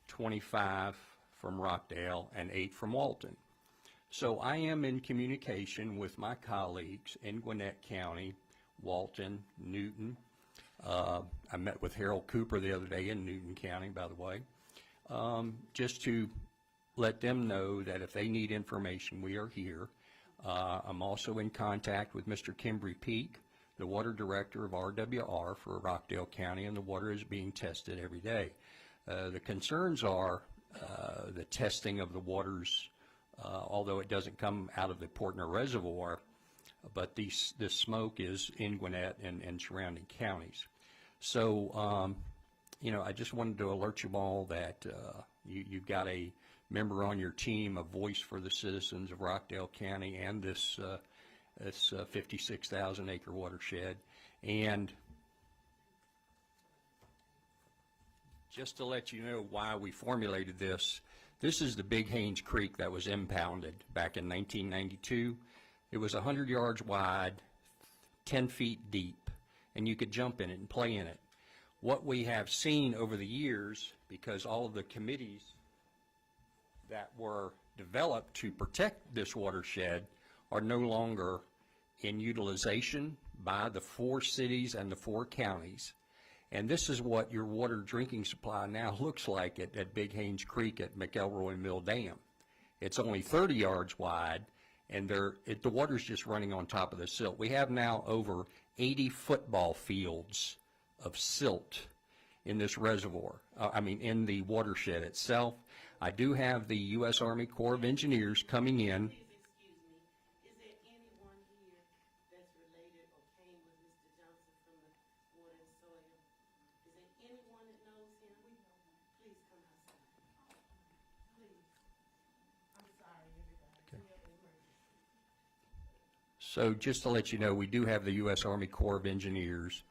25 from Rockdale, and 8 from Walton. So I am in communication with my colleagues in Gwinnett County, Walton, Newton. I met with Harold Cooper the other day in Newton County, by the way, just to let them know that if they need information, we are here. I'm also in contact with Mr. Kimbry Peak, the water director of RWR for Rockdale County, and the water is being tested every day. The concerns are the testing of the waters, although it doesn't come out of the Portner Reservoir, but this smoke is in Gwinnett and surrounding counties. So, I just wanted to alert you all that you've got a member on your team, a voice for the citizens of Rockdale County and this 56,000 acre watershed. And just to let you know why we formulated this, this is the Big Haynes Creek that was impounded back in 1992. It was 100 yards wide, 10 feet deep, and you could jump in it and play in it. What we have seen over the years, because all of the committees that were developed to protect this watershed are no longer in utilization by the 4 cities and the 4 counties. And this is what your water drinking supply now looks like at Big Haynes Creek at McElroy Mill Dam. It's only 30 yards wide, and the water's just running on top of the silt. We have now over 80 football fields of silt in this reservoir, in the watershed itself. I do have the U.S. Army Corps of Engineers coming in. Please excuse me. Is there anyone here that's related or came with Mr. Johnson from the Water and Soil? Is there anyone that knows him? Please come outside. Please. I'm sorry, everybody. Okay. So just to let you know, we do have the U.S. Army Corps of Engineers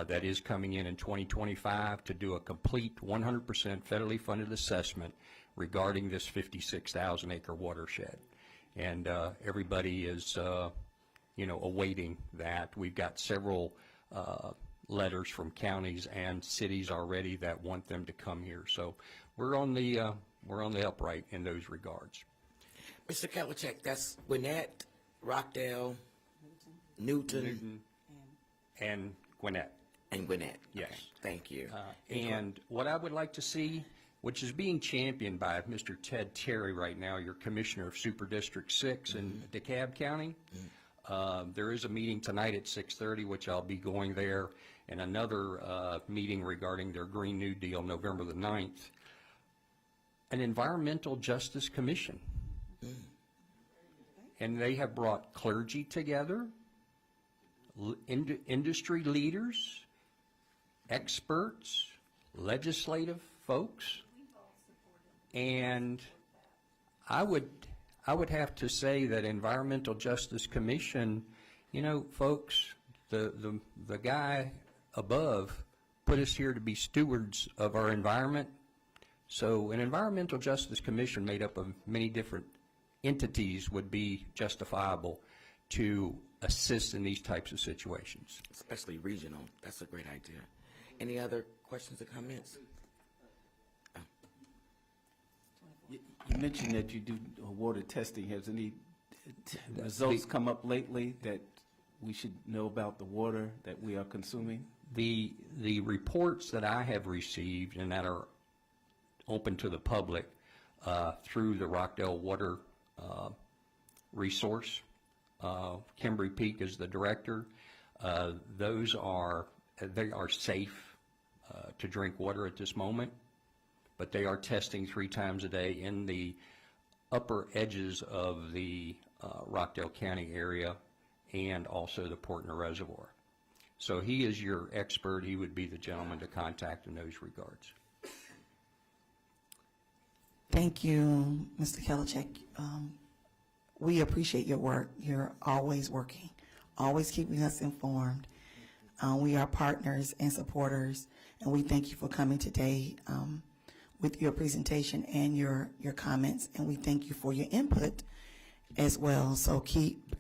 that is coming in 2025 to do a complete 100% federally funded assessment regarding this 56,000 acre watershed. And everybody is, awaiting that. We've got several letters from counties and cities already that want them to come here. So we're on the upright in those regards. Mr. Kelichek, that's Gwinnett, Rockdale, Newton, and Gwinnett. And Gwinnett. Yes. Okay, thank you. And what I would like to see, which is being championed by Mr. Ted Terry right now, your Commissioner of Super District 6 in DeKalb County. There is a meeting tonight at 6:30, which I'll be going there, and another meeting regarding their Green New Deal, November the 9th. An Environmental Justice Commission. And they have brought clergy together, industry leaders, experts, legislative folks, and I would have to say that Environmental Justice Commission, folks, the guy above put us here to be stewards of our environment. So an Environmental Justice Commission made up of many different entities would be justifiable to assist in these types of situations. Especially regional. That's a great idea. Any other questions or comments? You mentioned that you do water testing. Has any results come up lately that we should know about the water that we are consuming? The reports that I have received and that are open to the public through the Rockdale Water Resource, Kimberly Peak is the director. They are safe to drink water at this moment, but they are testing 3 times a day in the upper edges of the Rockdale County area and also the Portner Reservoir. So he is your expert. He would be the gentleman to contact in those regards. Thank you, Mr. Kelichek. We appreciate your work. You're always working, always keeping us informed. We are partners and supporters, and we thank you for coming today with your presentation and your comments, and we thank you for your input as well. So keep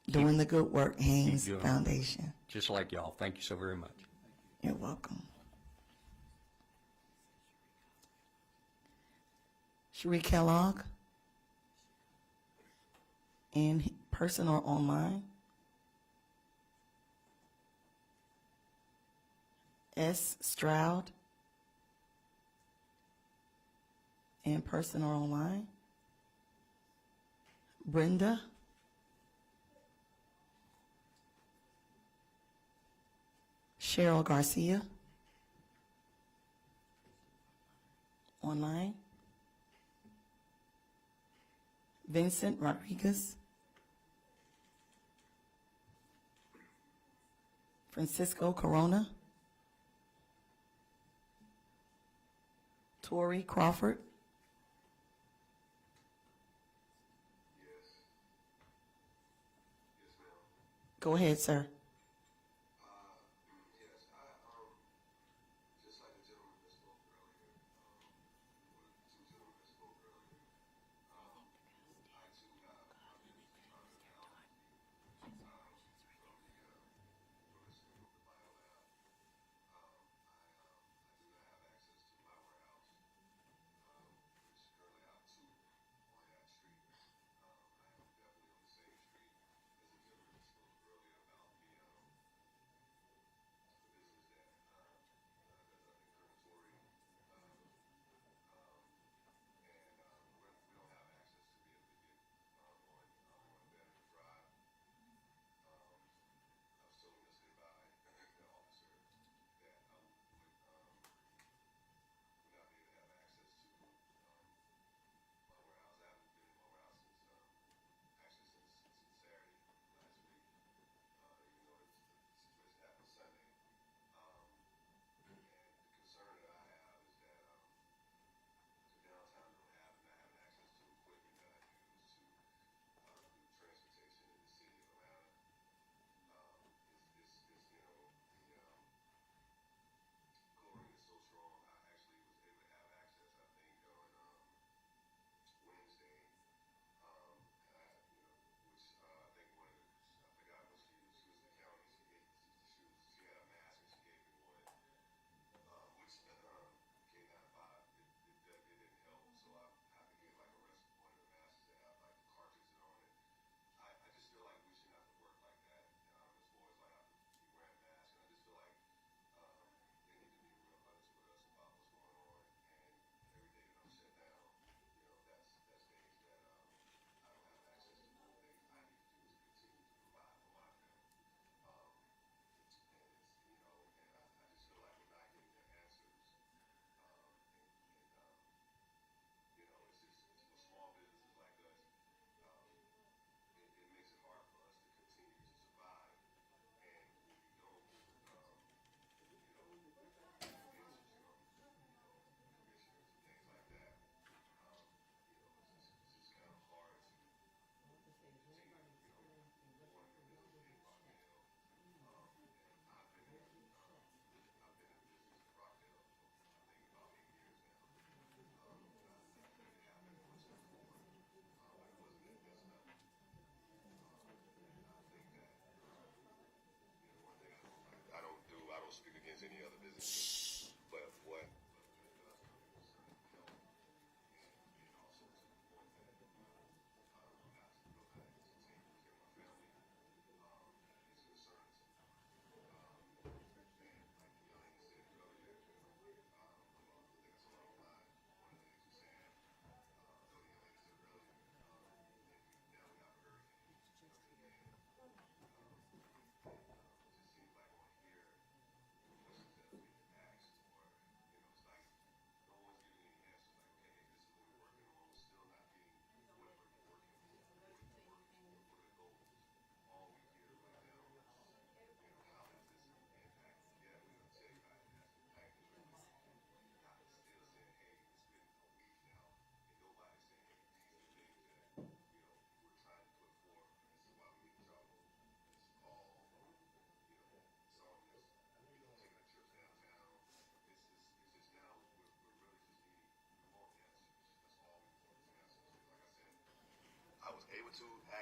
doing the good work, Haynes Foundation. Just like y'all. Thank you so very much. You're welcome. Cherie Kellogg, in person or online? S. Stroud, in person or online? Brenda? Cheryl Garcia, online? Vincent Rodriguez? Francisco Corona? Tori Crawford? Go ahead, sir.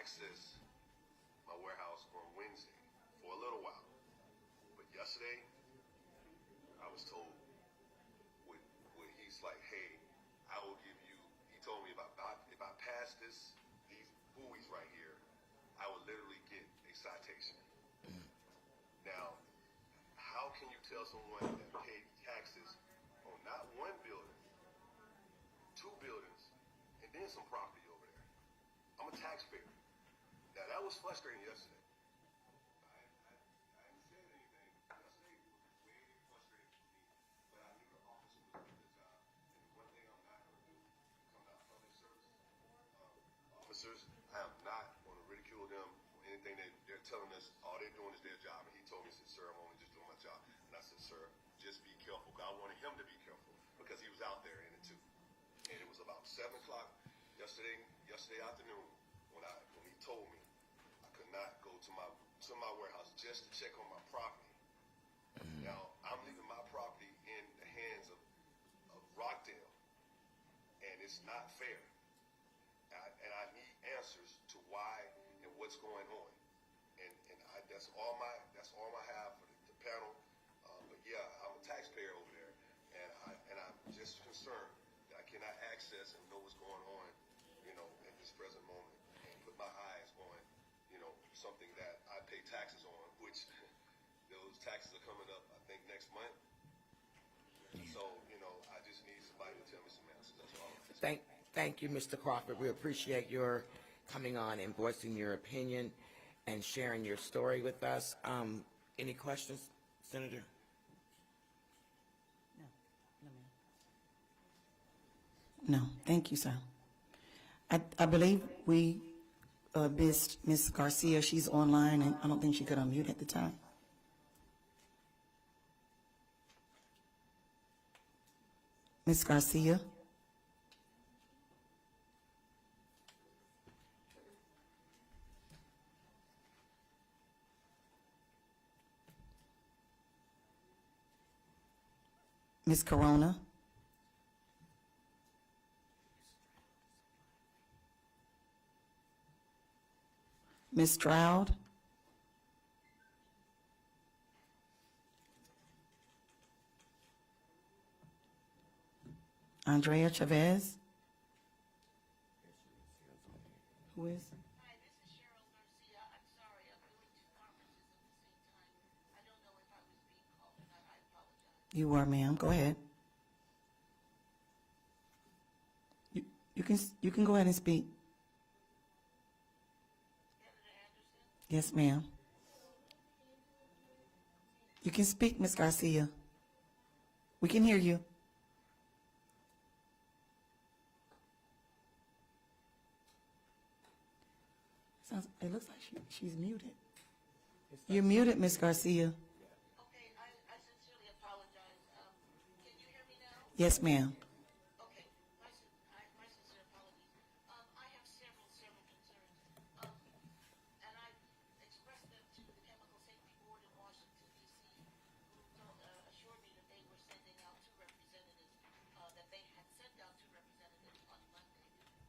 access my warehouse on Wednesday for a little while. But yesterday, I was told, when he's like, hey, I will give you, he told me if I pass these buoys right here, I will literally get a citation. Now, how can you tell someone that paid taxes on not one building, two buildings, and then some property over there? I'm a taxpayer. Now, that was frustrating yesterday. I didn't say anything. Yesterday was way frustrating for me, but I knew the officer was doing the job. And one thing I'm not going to do, come out public service. Officers, I am not going to ridicule them for anything that they're telling us. All they're doing is their job. And he told me, he said, sir, I'm only just doing my job. And I said, sir, just be careful. I wanted him to be careful because he was out there in it too. And it was about 7 o'clock yesterday afternoon when he told me I could not go to my warehouse just to check on my property. Now, I'm leaving my property in the hands of Rockdale, and it's not fair. And I need answers to why and what's going on. And that's all I have for the panel. But yeah, I'm a taxpayer over there, and I'm just concerned that I cannot access and know what's going on, at this present moment, and put my eyes on, something that I pay taxes on, which those taxes are coming up, I think, next month. So, I just need somebody to tell me some answers. That's all. Thank you, Mr. Crawford. We appreciate your coming on and voicing your opinion and sharing your story with us. Any questions, Senator? No, thank you, sir. I believe we missed Ms. Garcia. She's online, and I don't think she could unmute at the time. Ms. Garcia? Ms. Corona? Ms. Stroud? Andrea Chavez? Who is? Hi, this is Cheryl Garcia. I'm sorry, I'm doing two conferences at the same time. I don't know if I was being called or not. I apologize. You are, ma'am. Go ahead. You can go ahead and speak. Yes, ma'am. You can speak, Ms. Garcia. We can hear you. It looks like she's muted. You're muted, Ms. Garcia. Okay, I sincerely apologize. Can you hear me now? Yes, ma'am. Okay, my sincere apologies. I have several concerns. And I expressed them to the Chemical Safety Board in Washington, D.C., who assured me that they were sending out two representatives, that they had sent out two representatives on Monday.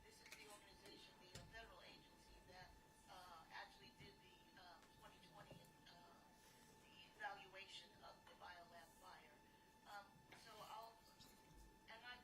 This is the organization, the federal agency that actually did the 2020 the evaluation of the Biolab fire. So and I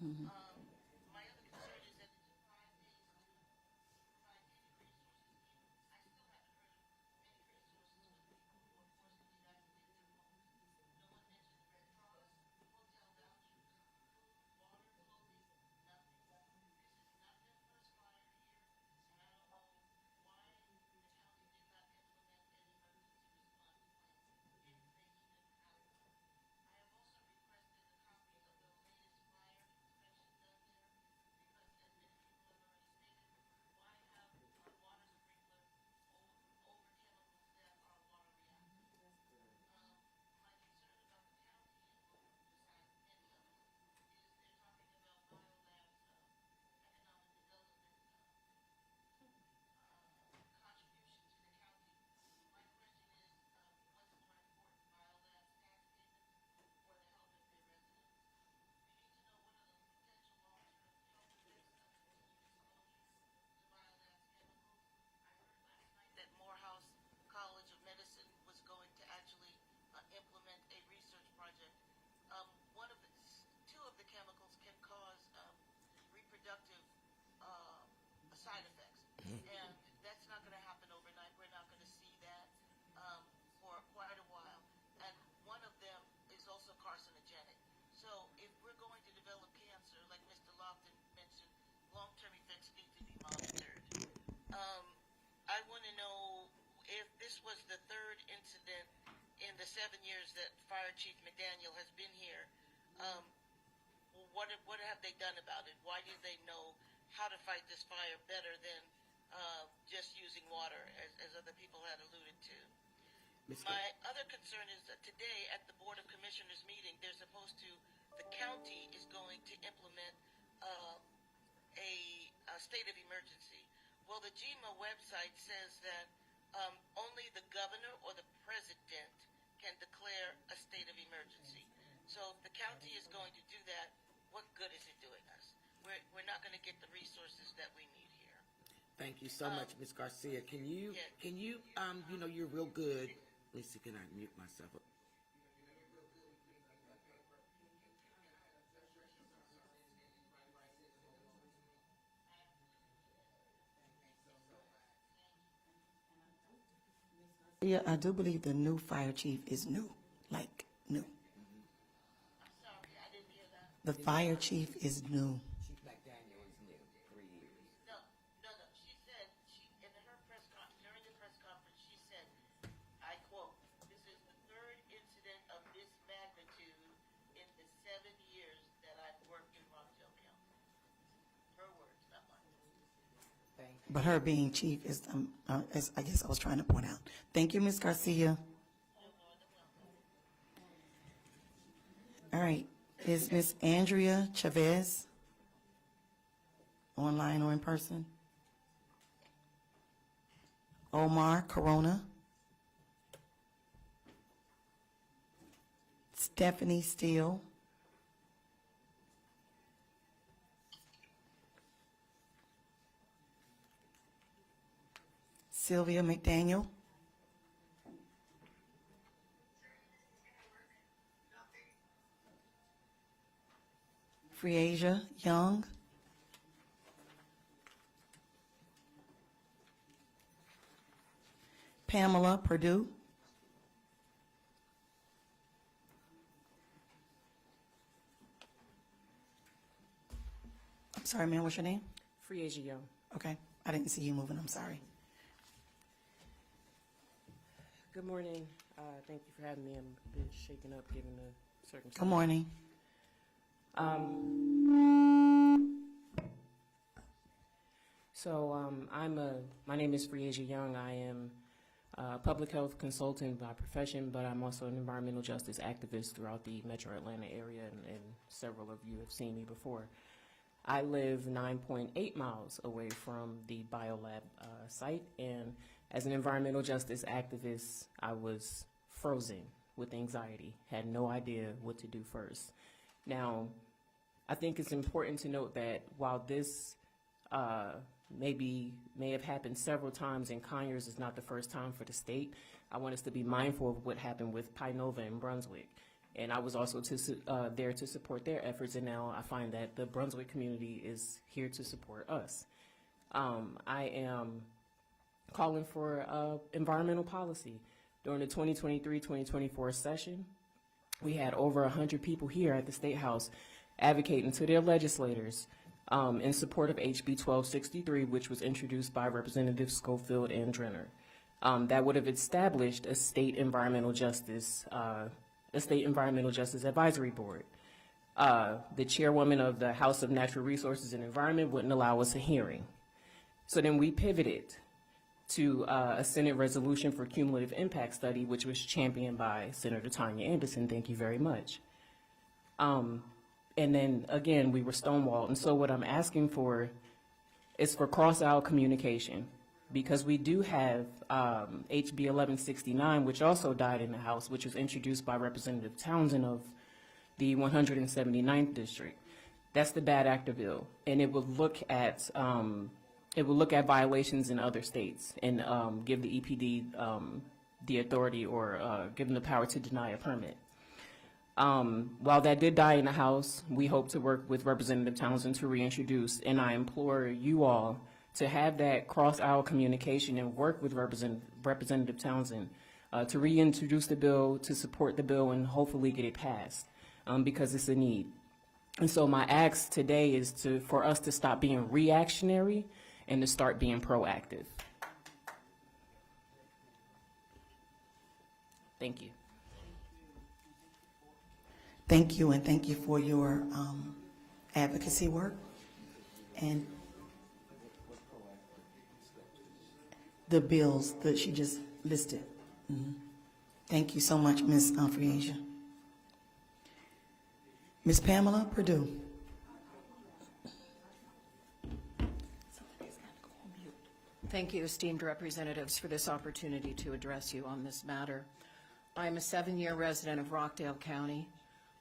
My other concern is that it took 5 days to provide any resources. I still haven't heard of any resources for the people who are forced to leave isolate their homes. No one mentioned Red Cross, hotel vouchers, food, water, clothing, nothing. This is not their first fire here, and I don't know why the county did not implement an emergency response plan, if they even have one. I have also requested a copy of the latest fire inspection done there, because as many people have already stated, why have a water sprinkler over chemicals that are water reactive? My concern about the county, besides many of them, is they're talking about Biolab's economic development contribution to the county. My question is, what's more important, Biolab's tax payments or the health of their residents? We need to know what are the potential long-term health effects of continued exposure to Biolab's chemicals. I heard last night that Morehouse College of Medicine was going to actually implement a research project. One of the, two of the chemicals can cause reproductive side effects, and that's not going to happen overnight. We're not going to see that for quite a while, and one of them is also carcinogenic. So if we're going to develop cancer, like Mr. Lofton mentioned, long-term effects need to be monitored. I want to know if this was the third incident in the 7 years that Fire Chief McDaniel has been here. What have they done about it? Why do they know how to fight this fire better than just using water, as other people had alluded to? My other concern is that today at the Board of Commissioners meeting, the county is going to implement a state of emergency. Well, the GMA website says that only the governor or the president can declare a state of emergency. So if the county is going to do that, what good is it doing us? We're not going to get the resources that we need here. Thank you so much, Ms. Garcia. Can you, you know, you're real good. Let me see, can I mute myself? Yeah, I do believe the new fire chief is new, like new. I'm sorry, I didn't hear that. The fire chief is new. Chief McDaniel is new, 3 years. No. She said, in her during the press conference, she said, I quote, "This is the third incident of this magnitude in the 7 years that I've worked in Rockdale County." Her words, not mine. Thank you. But her being chief is, as I guess I was trying to point out. Thank you, Ms. Garcia. All right, is Ms. Andrea Chavez online or in person? Omar Corona. Stephanie Steele. Sylvia McDaniel. Freasia Young. Pamela Purdue. I'm sorry, ma'am, what's your name? Freasia Young. Okay, I didn't see you moving, I'm sorry. Good morning. Thank you for having me. I'm a bit shaken up given the circumstances. Good morning. My name is Freasia Young. I am a public health consultant by profession, but I'm also an environmental justice activist throughout the metro Atlanta area, and several of you have seen me before. I live 9.8 miles away from the Biolab site, and as an environmental justice activist, I was frozen with anxiety, had no idea what to do first. Now, I think it's important to note that while this may have happened several times in Conyers, is not the first time for the state. I want us to be mindful of what happened with Pinova in Brunswick. And I was also there to support their efforts, and now I find that the Brunswick community is here to support us. I am calling for environmental policy. During the 2023-2024 session, we had over 100 people here at the State House advocating to their legislators in support of HB 1263, which was introduced by Representatives Schofield and Drenner. That would have established a state environmental justice advisory board. The chairwoman of the House of Natural Resources and Environment wouldn't allow us a hearing. So then we pivoted to a Senate resolution for cumulative impact study, which was championed by Senator Tanya Anderson. Thank you very much. And then again, we were stonewalled. And so what I'm asking for is for cross-aisle communication, because we do have HB 1169, which also died in the House, which was introduced by Representative Townsend of the 179th District. That's the bad actor bill, and it will look at violations in other states and give the EPD the authority or give them the power to deny a permit. While that did die in the House, we hope to work with Representative Townsend to reintroduce, and I implore you all to have that cross-aisle communication and work with Representative Townsend to reintroduce the bill, to support the bill, and hopefully get it passed, because it's a need. And so my ask today is for us to stop being reactionary and to start being proactive. Thank you. Thank you, and thank you for your advocacy work and the bills that she just listed. Thank you so much, Ms. Friesia. Ms. Pamela Perdue. Thank you, esteemed representatives, for this opportunity to address you on this matter. I am a 7-year resident of Rockdale County.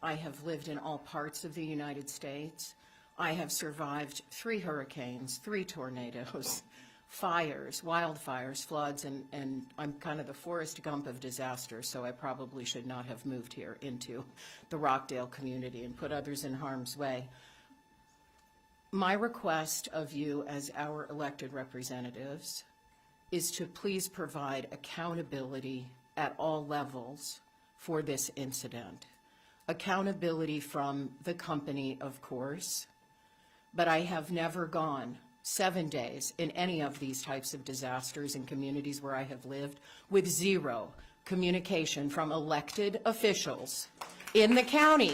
I have lived in all parts of the United States. I have survived 3 hurricanes, 3 tornadoes, fires, wildfires, floods, and I'm kind of the Forrest Gump of disaster, so I probably should not have moved here into the Rockdale community and put others in harm's way. My request of you as our elected representatives is to please provide accountability at all levels for this incident. Accountability from the company, of course, but I have never gone 7 days in any of these types of disasters in communities where I have lived with 0 communication from elected officials in the county.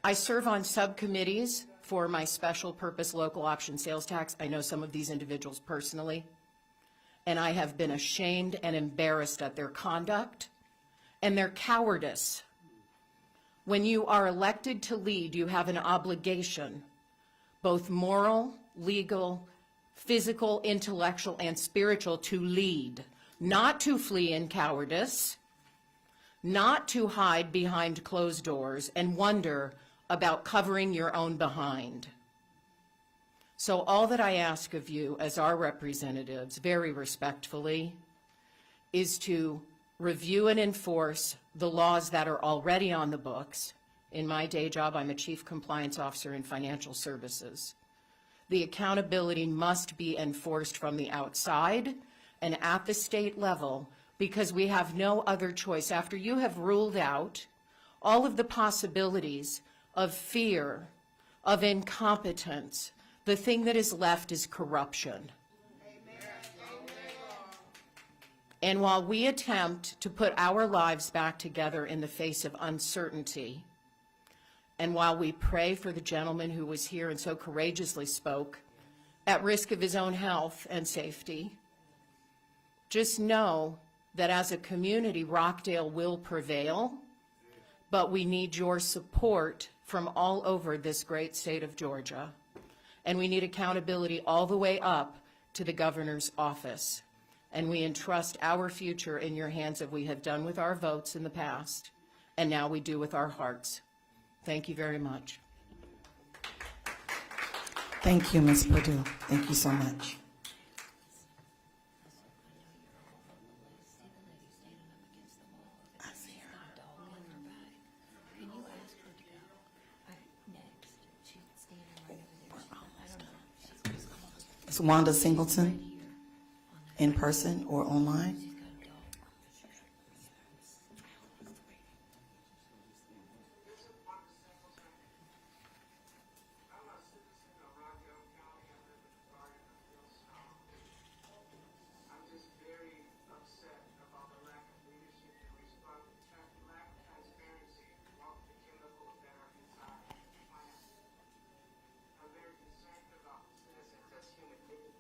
I serve on subcommittees for my special purpose local option sales tax. I know some of these individuals personally, and I have been ashamed and embarrassed at their conduct and their cowardice. When you are elected to lead, you have an obligation, both moral, legal, physical, intellectual, and spiritual, to lead, not to flee in cowardice, not to hide behind closed doors and wonder about covering your own behind. So all that I ask of you as our representatives, very respectfully, is to review and enforce the laws that are already on the books. In my day job, I'm a chief compliance officer in financial services. The accountability must be enforced from the outside and at the state level, because we have no other choice. After you have ruled out all of the possibilities of fear, of incompetence, the thing that is left is corruption. And while we attempt to put our lives back together in the face of uncertainty, and while we pray for the gentleman who was here and so courageously spoke, at risk of his own health and safety, just know that as a community, Rockdale will prevail, but we need your support from all over this great state of Georgia. And we need accountability all the way up to the governor's office. And we entrust our future in your hands, as we have done with our votes in the past, and now we do with our hearts. Thank you very much. Thank you, Ms. Perdue. Thank you so much. Ms. Wanda Singleton, in person or online? I'm a citizen of Rockdale County. I live in the garden. I feel strong. I'm just very upset about the lack of leadership and lack of transparency about the chemicals that are inside the plant. I'm very concerned about the citizens as human beings.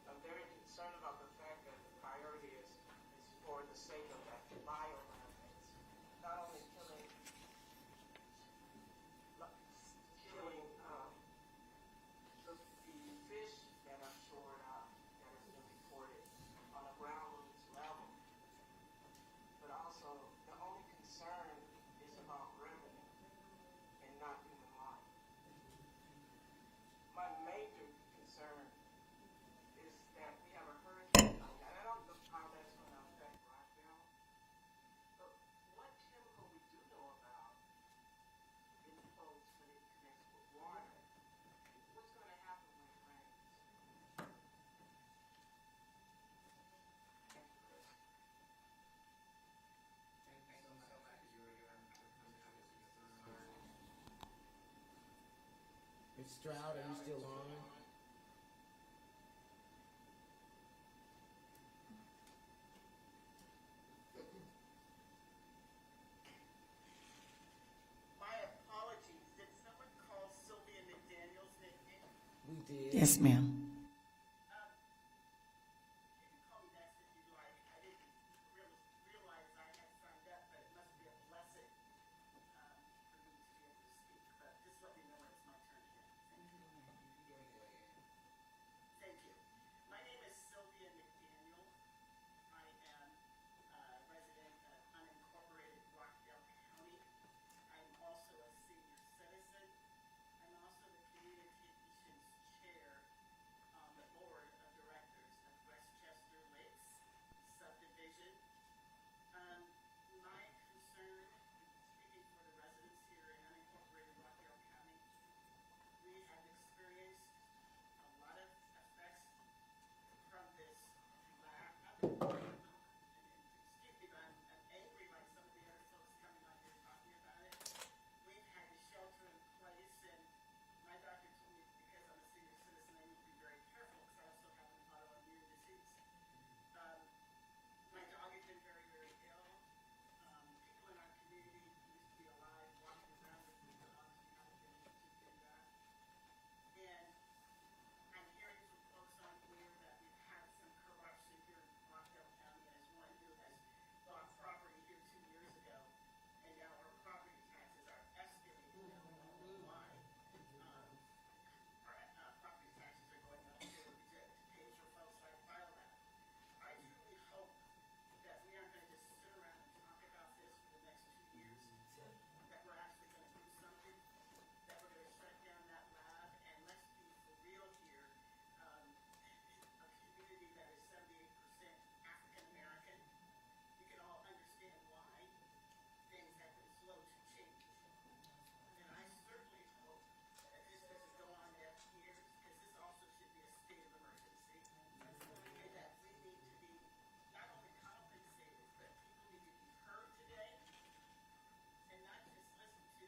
I'm very concerned about the fact that the priority is for the sake of that biolab. It's not only killing the fish that are shored up, that has been reported on a ground roots level, but also the only concern is about revenue and not human life. My major concern is that we have a hurricane coming, and I don't know how that's going to affect Rockdale, but what chemical we do know about implodes when it connects with water. What's going to happen when it rains? Thank you, Chris. Ms. Stroud, are you still on? My apologies. Did someone call Sylvia McDaniel's name? We did. Yes, ma'am. You can call me next if you'd like. I didn't realize I had signed up, but it must be a blessing for me to be able to speak. But just let me know when it's my turn again. Thank you. My name is Sylvia McDaniel. I am a resident of unincorporated Rockdale County. I'm also a senior citizen. I'm also the communications chair on the board of directors of Westchester Lakes subdivision. My concern, speaking for the residents here in unincorporated Rockdale County, we have experienced a lot of effects from this lab. Excuse me, but I'm angry like some of the other folks coming on here talking about it. We've had to shelter in place, and my doctor told me because I'm a senior citizen, I need to be very careful because I also have an autoimmune disease. My dog has been very, very ill. People in our community used to be alive walking around with the dogs. We haven't been able to do that. And I'm hearing from folks on here that we've had some corruption here in Rockdale County as one who has bought property here 2 years ago, and now our property taxes are escalating. I don't know why. Our property taxes are going up to pay for folks like Biolab. I truly hope that we aren't going to just sit around and talk about this for the next 2 years, that we're actually going to do something, that we're going to shut down that lab, and let's be for real here. A community that is 78% African American, we can all understand why things have been slow to change. And I certainly hope that this doesn't go on after years, because this also should be a state of emergency, and that we need to be not only compensated, but people need to be heard today, and not just listen to.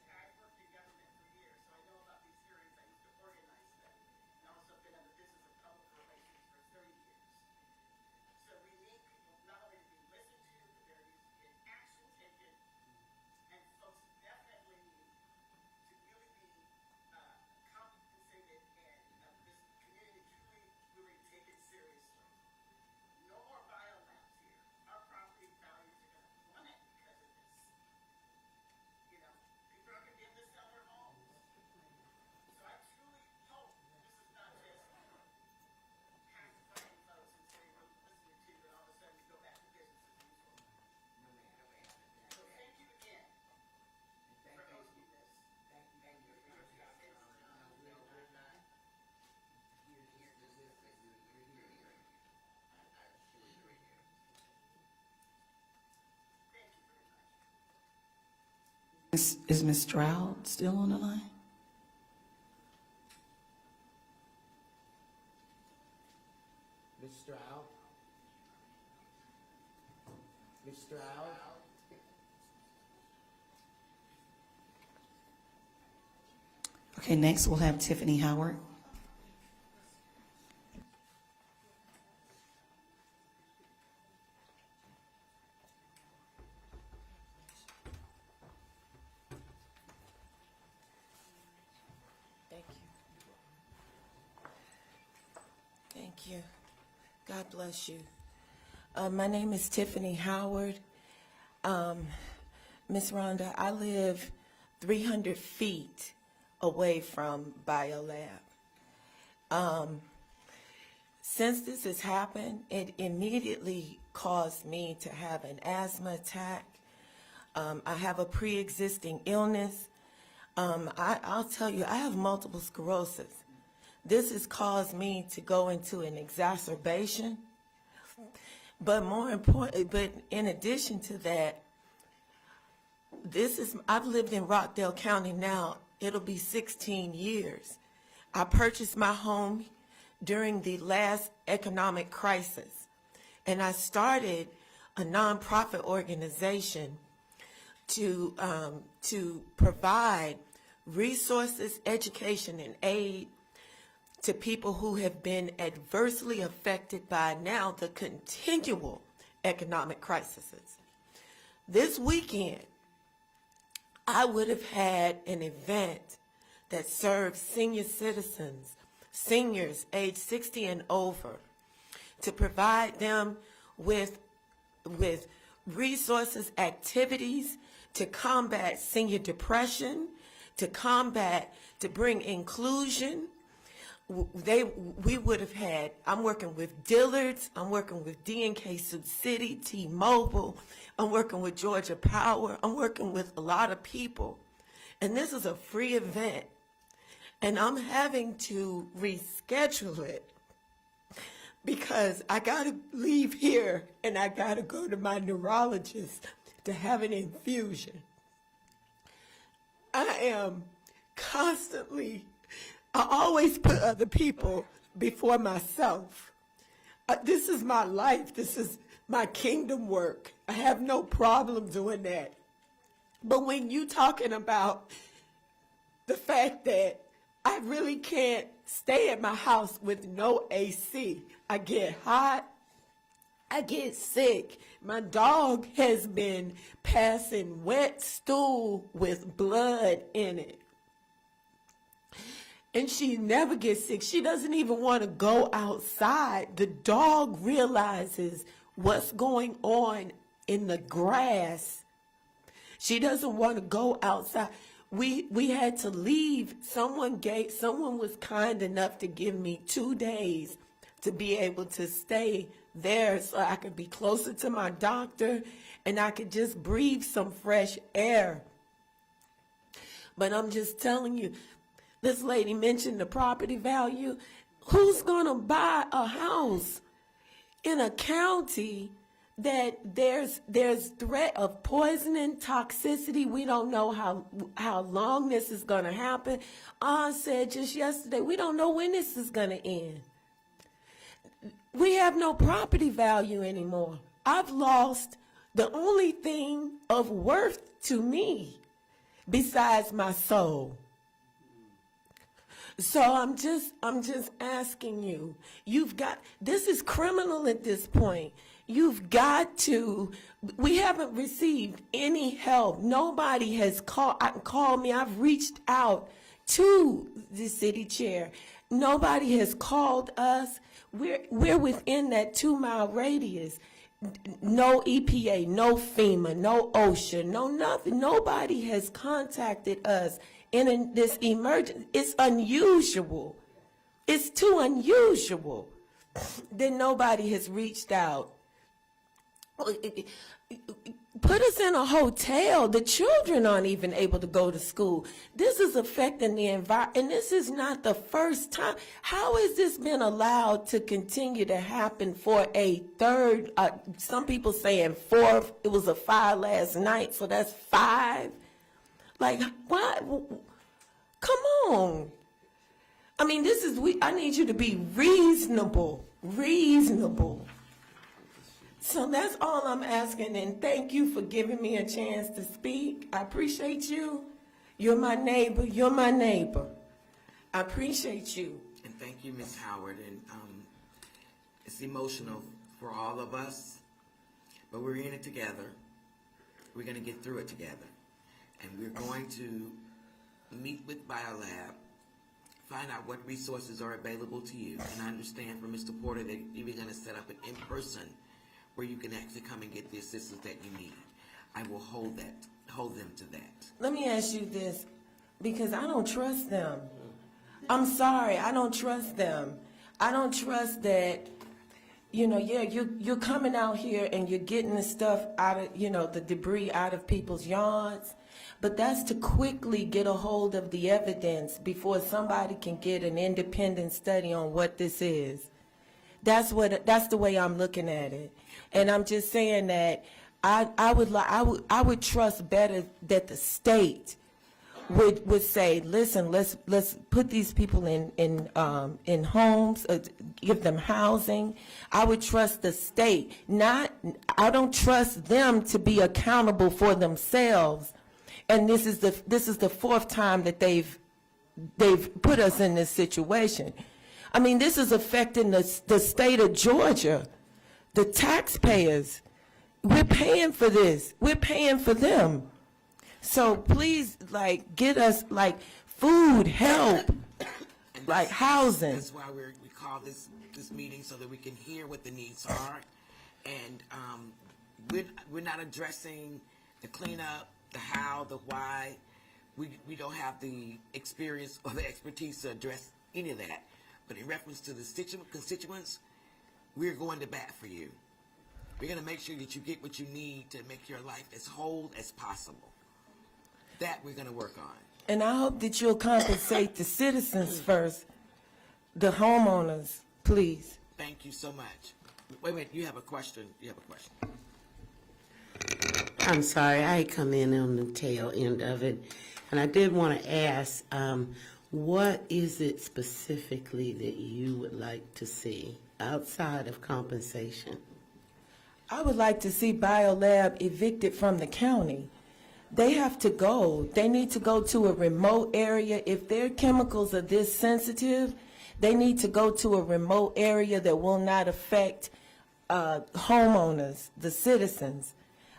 I've worked in government for years, so I know about these hearings. I used to organize them, and also been in the business of public relations for 30 years. So we need people not only to be listened to, but there needs to be an action taken, and folks definitely need to really be compensated, and this community truly, really take it seriously. No more biolabs here. Our property values are going to plummet because of this. You know, people are going to be able to sell their homes. So I truly hope this is not just pacifying folks and saying we're listening to you, and all of a sudden go back to business as usual. So thank you again for hosting this. Thank you for your patience. Thank you very much. Is Ms. Stroud still on the line? Ms. Stroud? Ms. Stroud? Okay, next we'll have Tiffany Howard. Thank you. Thank you. God bless you. My name is Tiffany Howard. Ms. Rhonda, I live 300 feet away from Biolab. Since this has happened, it immediately caused me to have an asthma attack. I have a pre-existing illness. I'll tell you, I have multiple sclerosis. This has caused me to go into an exacerbation. But more important, but in addition to that, I've lived in Rockdale County now, it'll be 16 years. I purchased my home during the last economic crisis, and I started a nonprofit organization to provide resources, education, and aid to people who have been adversely affected by now the continual economic crises. This weekend, I would have had an event that served senior citizens, seniors age 60 and over, to provide them with resources, activities to combat senior depression, to bring inclusion. We would have had, I'm working with Dillard's, I'm working with D&K Sioux City, T-Mobile, I'm working with Georgia Power, I'm working with a lot of people. And this is a free event. And I'm having to reschedule it because I gotta leave here and I gotta go to my neurologist to have an infusion. I am constantly, I always put other people before myself. This is my life. This is my kingdom work. I have no problem doing that. But when you talking about the fact that I really can't stay at my house with no AC, I get hot, I get sick. My dog has been passing wet stool with blood in it. And she never gets sick. She doesn't even want to go outside. The dog realizes what's going on in the grass. She doesn't want to go outside. We had to leave. Someone was kind enough to give me 2 days to be able to stay there so I could be closer to my doctor and I could just breathe some fresh air. But I'm just telling you, this lady mentioned the property value. Who's gonna buy a house in a county that there's threat of poisoning, toxicity? We don't know how long this is gonna happen. I said just yesterday, we don't know when this is gonna end. We have no property value anymore. I've lost the only thing of worth to me besides my soul. So I'm just asking you, this is criminal at this point. You've got to, we haven't received any help. Nobody has called me. I've reached out to the city chair. Nobody has called us. We're within that 2-mile radius. No EPA, no FEMA, no OSHA, no nothing. Nobody has contacted us in this emergency. It's unusual. It's too unusual that nobody has reached out. Put us in a hotel. The children aren't even able to go to school. This is affecting the environment, and this is not the first time. How has this been allowed to continue to happen for a third, some people saying fourth, it was a fire last night, so that's 5. Like, why? Come on. I mean, I need you to be reasonable. reasonable. So that's all I'm asking, and thank you for giving me a chance to speak. I appreciate you. You're my neighbor. You're my neighbor. I appreciate you. And thank you, Ms. Howard. And it's emotional for all of us, but we're in it together. We're going to get through it together. And we're going to meet with Biolab, find out what resources are available to you. And I understand from Mr. Porter that you're going to set up an in-person where you can actually come and get the assistance that you need. I will hold them to that. Let me ask you this, because I don't trust them. I'm sorry, I don't trust them. I don't trust that, you're coming out here and you're getting the stuff out of, the debris out of people's yards, but that's to quickly get a hold of the evidence before somebody can get an independent study on what this is. That's the way I'm looking at it. And I'm just saying that I would trust better that the state would say, listen, let's put these people in homes, give them housing. I would trust the state. I don't trust them to be accountable for themselves. And this is the fourth time that they've put us in this situation. I mean, this is affecting the state of Georgia, the taxpayers. We're paying for this. We're paying for them. So please, get us, food, help, housing. That's why we call this meeting, so that we can hear what the needs are. And we're not addressing the cleanup, the how, the why. We don't have the experience or the expertise to address any of that. But in reference to the constituents, we're going to bat for you. We're going to make sure that you get what you need to make your life as whole as possible. That we're going to work on. And I hope that you'll compensate the citizens first, the homeowners, please. Thank you so much. Wait a minute, you have a question. I'm sorry, I come in on the tail end of it, and I did want to ask, what is it specifically that you would like to see outside of compensation? I would like to see Biolab evicted from the county. They have to go. They need to go to a remote area. If their chemicals are this sensitive, they need to go to a remote area that will not affect homeowners, the citizens.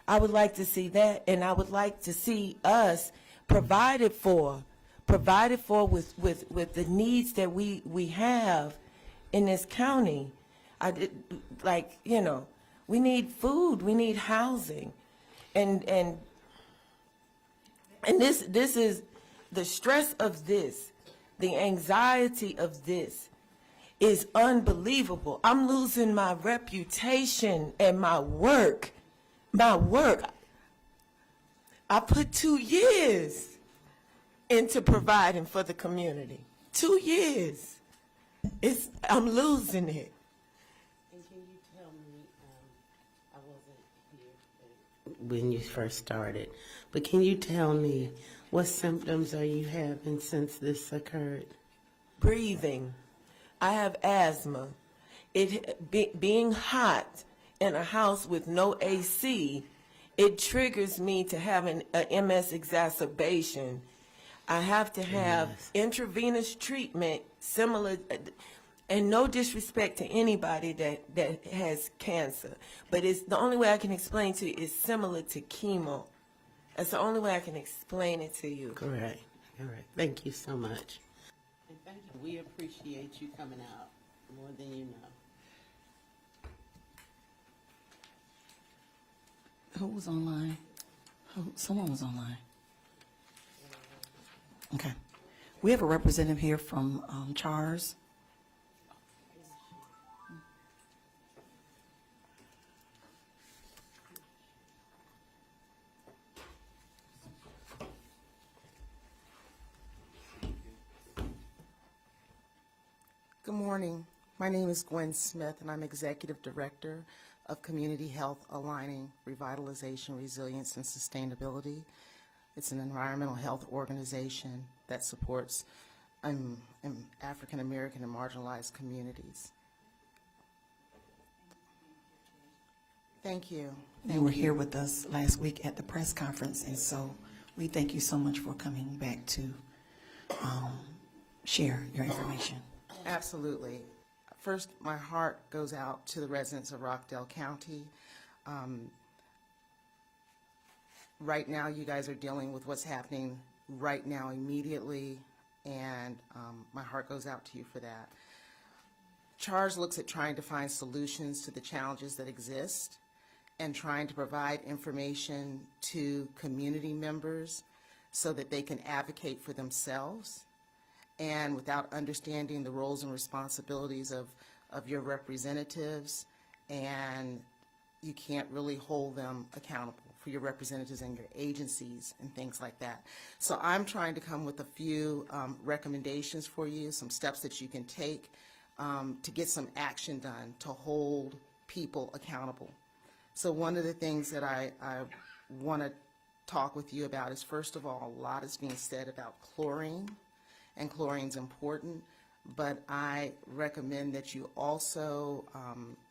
I would like to see that, and I would like to see us provided for with the needs that we have in this county. We need food, we need housing, and this is the stress of this, the anxiety of this is unbelievable. I'm losing my reputation and my work. I put 2 years into providing for the community. 2 years. I'm losing it. And can you tell me, I wasn't here when you first started, but can you tell me what symptoms are you having since this occurred? Breathing. I have asthma. Being hot in a house with no AC, it triggers me to have an MS exacerbation. I have to have intravenous treatment similar, and no disrespect to anybody that has cancer, but it's the only way I can explain to you is similar to chemo. That's the only way I can explain it to you. Correct. All right. Thank you so much. And thank you. We appreciate you coming out more than you know. Who was online? Someone was online. Okay. We have a representative here from CHARS. Good morning. My name is Gwen Smith, and I'm Executive Director of Community Health Aligning Revitalization, Resilience, and Sustainability. It's an environmental health organization that supports African American and marginalized communities. Thank you. You were here with us last week at the press conference, and so we thank you so much for coming back to share your information. Absolutely. First, my heart goes out to the residents of Rockdale County. Right now, you guys are dealing with what's happening right now immediately, and my heart goes out to you for that. CHARS looks at trying to find solutions to the challenges that exist and trying to provide information to community members so that they can advocate for themselves. And without understanding the roles and responsibilities of your representatives, and you can't really hold them accountable for your representatives and your agencies and things like that. So I'm trying to come with a few recommendations for you, some steps that you can take to get some action done to hold people accountable. So one of the things that I want to talk with you about is, first of all, a lot is being said about chlorine, and chlorine's important, but I recommend that you also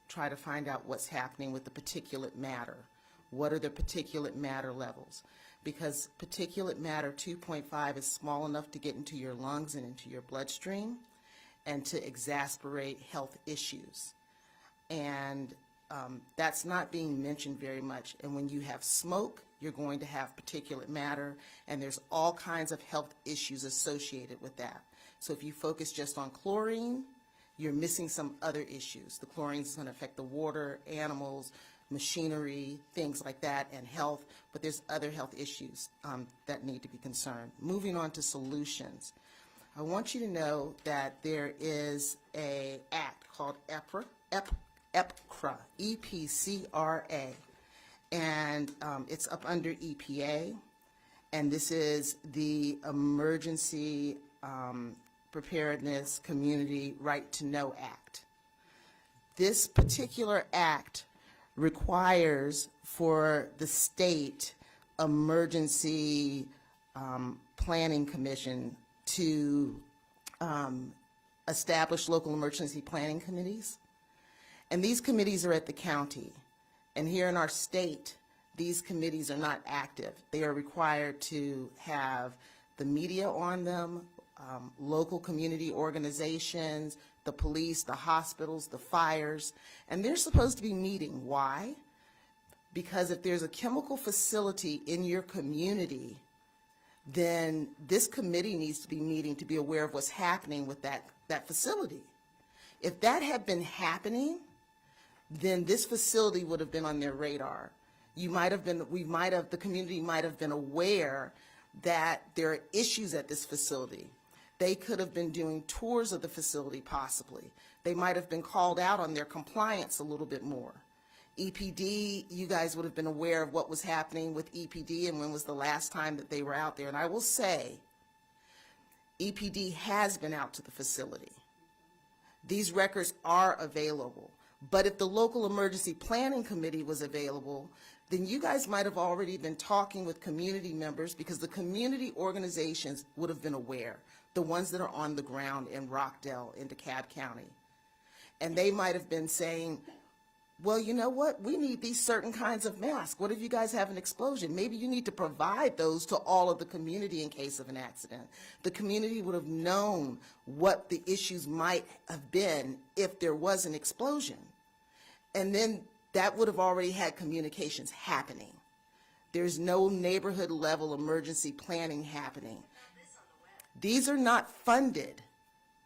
try to find out what's happening with the particulate matter. What are the particulate matter levels? Because particulate matter 2.5 is small enough to get into your lungs and into your bloodstream and to exacerbate health issues. And that's not being mentioned very much. And when you have smoke, you're going to have particulate matter, and there's all kinds of health issues associated with that. So if you focus just on chlorine, you're missing some other issues. The chlorine is going to affect the water, animals, machinery, things like that, and health, but there's other health issues that need to be concerned. Moving on to solutions. I want you to know that there is an act called EPCRA, E-P-C-R-A, and it's up under EPA, and this is the Emergency Preparedness Community Right to Know Act. This particular act requires for the state emergency planning commission to establish local emergency planning committees. And these committees are at the county. And here in our state, these committees are not active. They are required to have the media on them, local community organizations, the police, the hospitals, the fires, and they're supposed to be meeting. Why? Because if there's a chemical facility in your community, then this committee needs to be meeting to be aware of what's happening with that facility. If that had been happening, then this facility would have been on their radar. The community might have been aware that there are issues at this facility. They could have been doing tours of the facility possibly. They might have been called out on their compliance a little bit more. EPD, you guys would have been aware of what was happening with EPD and when was the last time that they were out there. And I will say, EPD has been out to the facility. These records are available. But if the local emergency planning committee was available, then you guys might have already been talking with community members, because the community organizations would have been aware, the ones that are on the ground in Rockdale, in DeKalb County. And they might have been saying, well, you know what, we need these certain kinds of masks. What if you guys have an explosion? Maybe you need to provide those to all of the community in case of an accident. The community would have known what the issues might have been if there was an explosion. And then that would have already had communications happening. There's no neighborhood level emergency planning happening. These are not funded.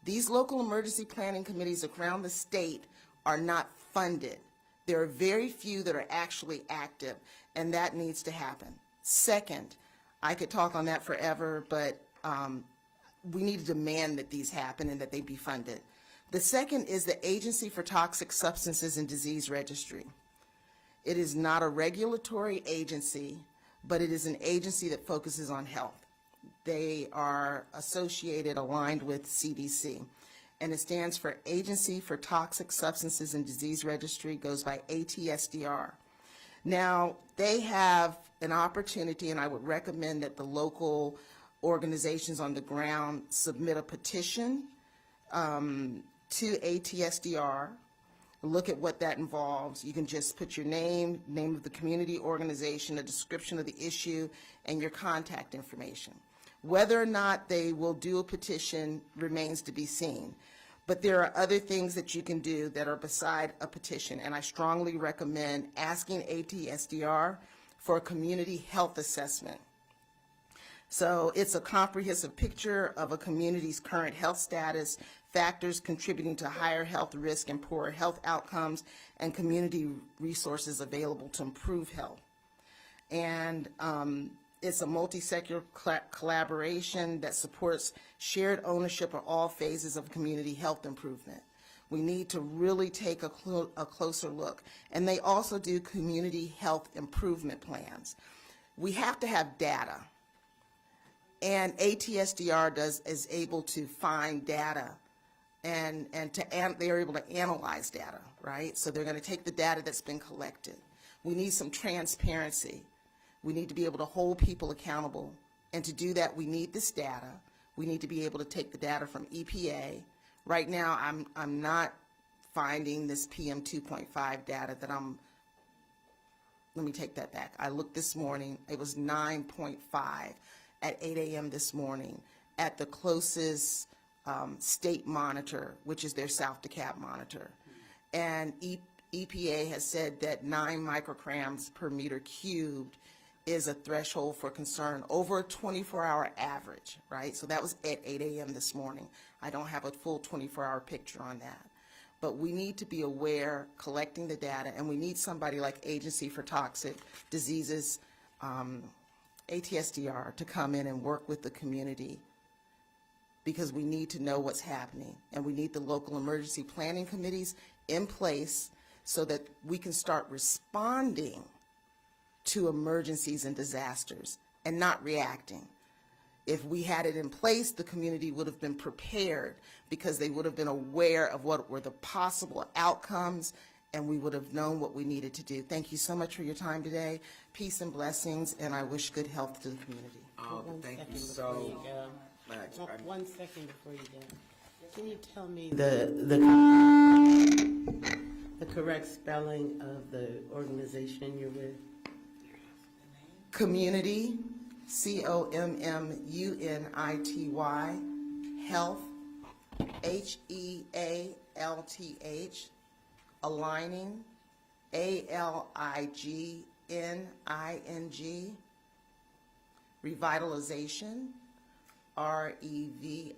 These local emergency planning committees around the state are not funded. There are very few that are actually active, and that needs to happen. Second, I could talk on that forever, but we need to demand that these happen and that they be funded. The second is the Agency for Toxic Substances and Disease Registry. It is not a regulatory agency, but it is an agency that focuses on health. They are associated, aligned with CDC, and it stands for Agency for Toxic Substances and Disease Registry, goes by ATSDR. Now, they have an opportunity, and I would recommend that the local organizations on the ground submit a petition to ATSDR look at what that involves. You can just put your name of the community organization, a description of the issue, and your contact information. Whether or not they will do a petition remains to be seen. But there are other things that you can do that are beside a petition, and I strongly recommend asking ATSDR for a community health assessment. So it's a comprehensive picture of a community's current health status, factors contributing to higher health risk and poorer health outcomes, and community resources available to improve health. And it's a multi-sector collaboration that supports shared ownership of all phases of community health improvement. We need to really take a closer look. And they also do community health improvement plans. We have to have data. And ATSDR is able to find data and they're able to analyze data, right? So they're going to take the data that's been collected. We need some transparency. We need to be able to hold people accountable. And to do that, we need this data. We need to be able to take the data from EPA. Right now, I'm not finding this PM 2.5 data that let me take that back. I looked this morning, it was 9.5 at 8 a.m. this morning at the closest state monitor, which is their South DeKalb monitor. And EPA has said that 9 micrograms per meter cubed is a threshold for concern over a 24-hour average, right? So that was at 8 a.m. this morning. I don't have a full 24-hour picture on that. But we need to be aware, collecting the data, and we need somebody like Agency for Toxic Diseases, ATSDR, to come in and work with the community, because we need to know what's happening. And we need the local emergency planning committees in place so that we can start responding to emergencies and disasters and not reacting. If we had it in place, the community would have been prepared because they would have been aware of what were the possible outcomes, and we would have known what we needed to do. Thank you so much for your time today. Peace and blessings, and I wish good health to the community. Thank you so much. One second before you go. Can you tell me the correct spelling of the organization you're with? Community, COMMUNITY, health, HEALTH, aligning, ALIGNING, revitalization, REVITALI,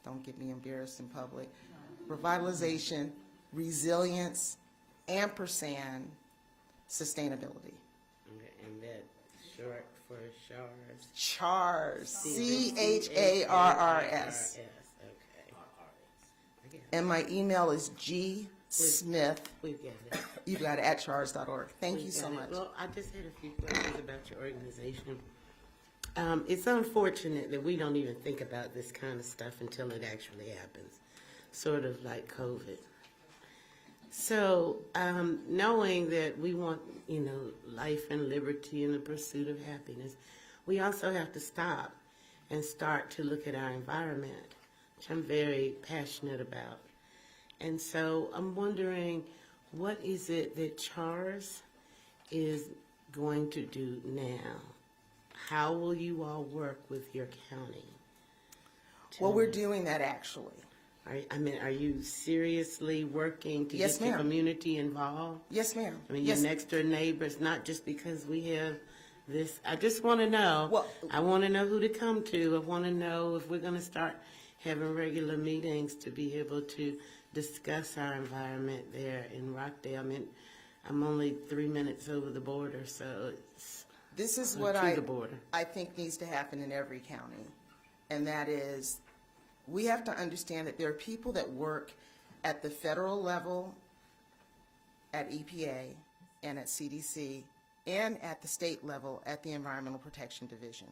don't get me embarrassed in public, revitalization, resilience, ampersand, sustainability. And that short for CHARS? CHARS, CHARRS. Okay. And my email is gsmith. We've got it. You've got it at chars.org. Thank you so much. Well, I just had a few questions about your organization. It's unfortunate that we don't even think about this kind of stuff until it actually happens, sort of like COVID. So, knowing that we want, life and liberty and the pursuit of happiness, we also have to stop and start to look at our environment, which I'm very passionate about. And so I'm wondering, what is it that CHARS is going to do now? How will you all work with your county? Well, we're doing that actually. Are you seriously working to Yes, get the ma'am. community involved? Yes, ma'am. I mean, Yes. your next door neighbors, not just because we have this. I just want to know. Well, I want to know who to come to. I want to know if we're going to start having regular meetings to be able to discuss our environment there in Rockdale. I mean, I'm only 3 minutes over the border, so it's This is to what the border. I think needs to happen in every county, and that is, we have to understand that there are people that work at the federal level, at EPA, and at CDC, and at the state level at the Environmental Protection Division,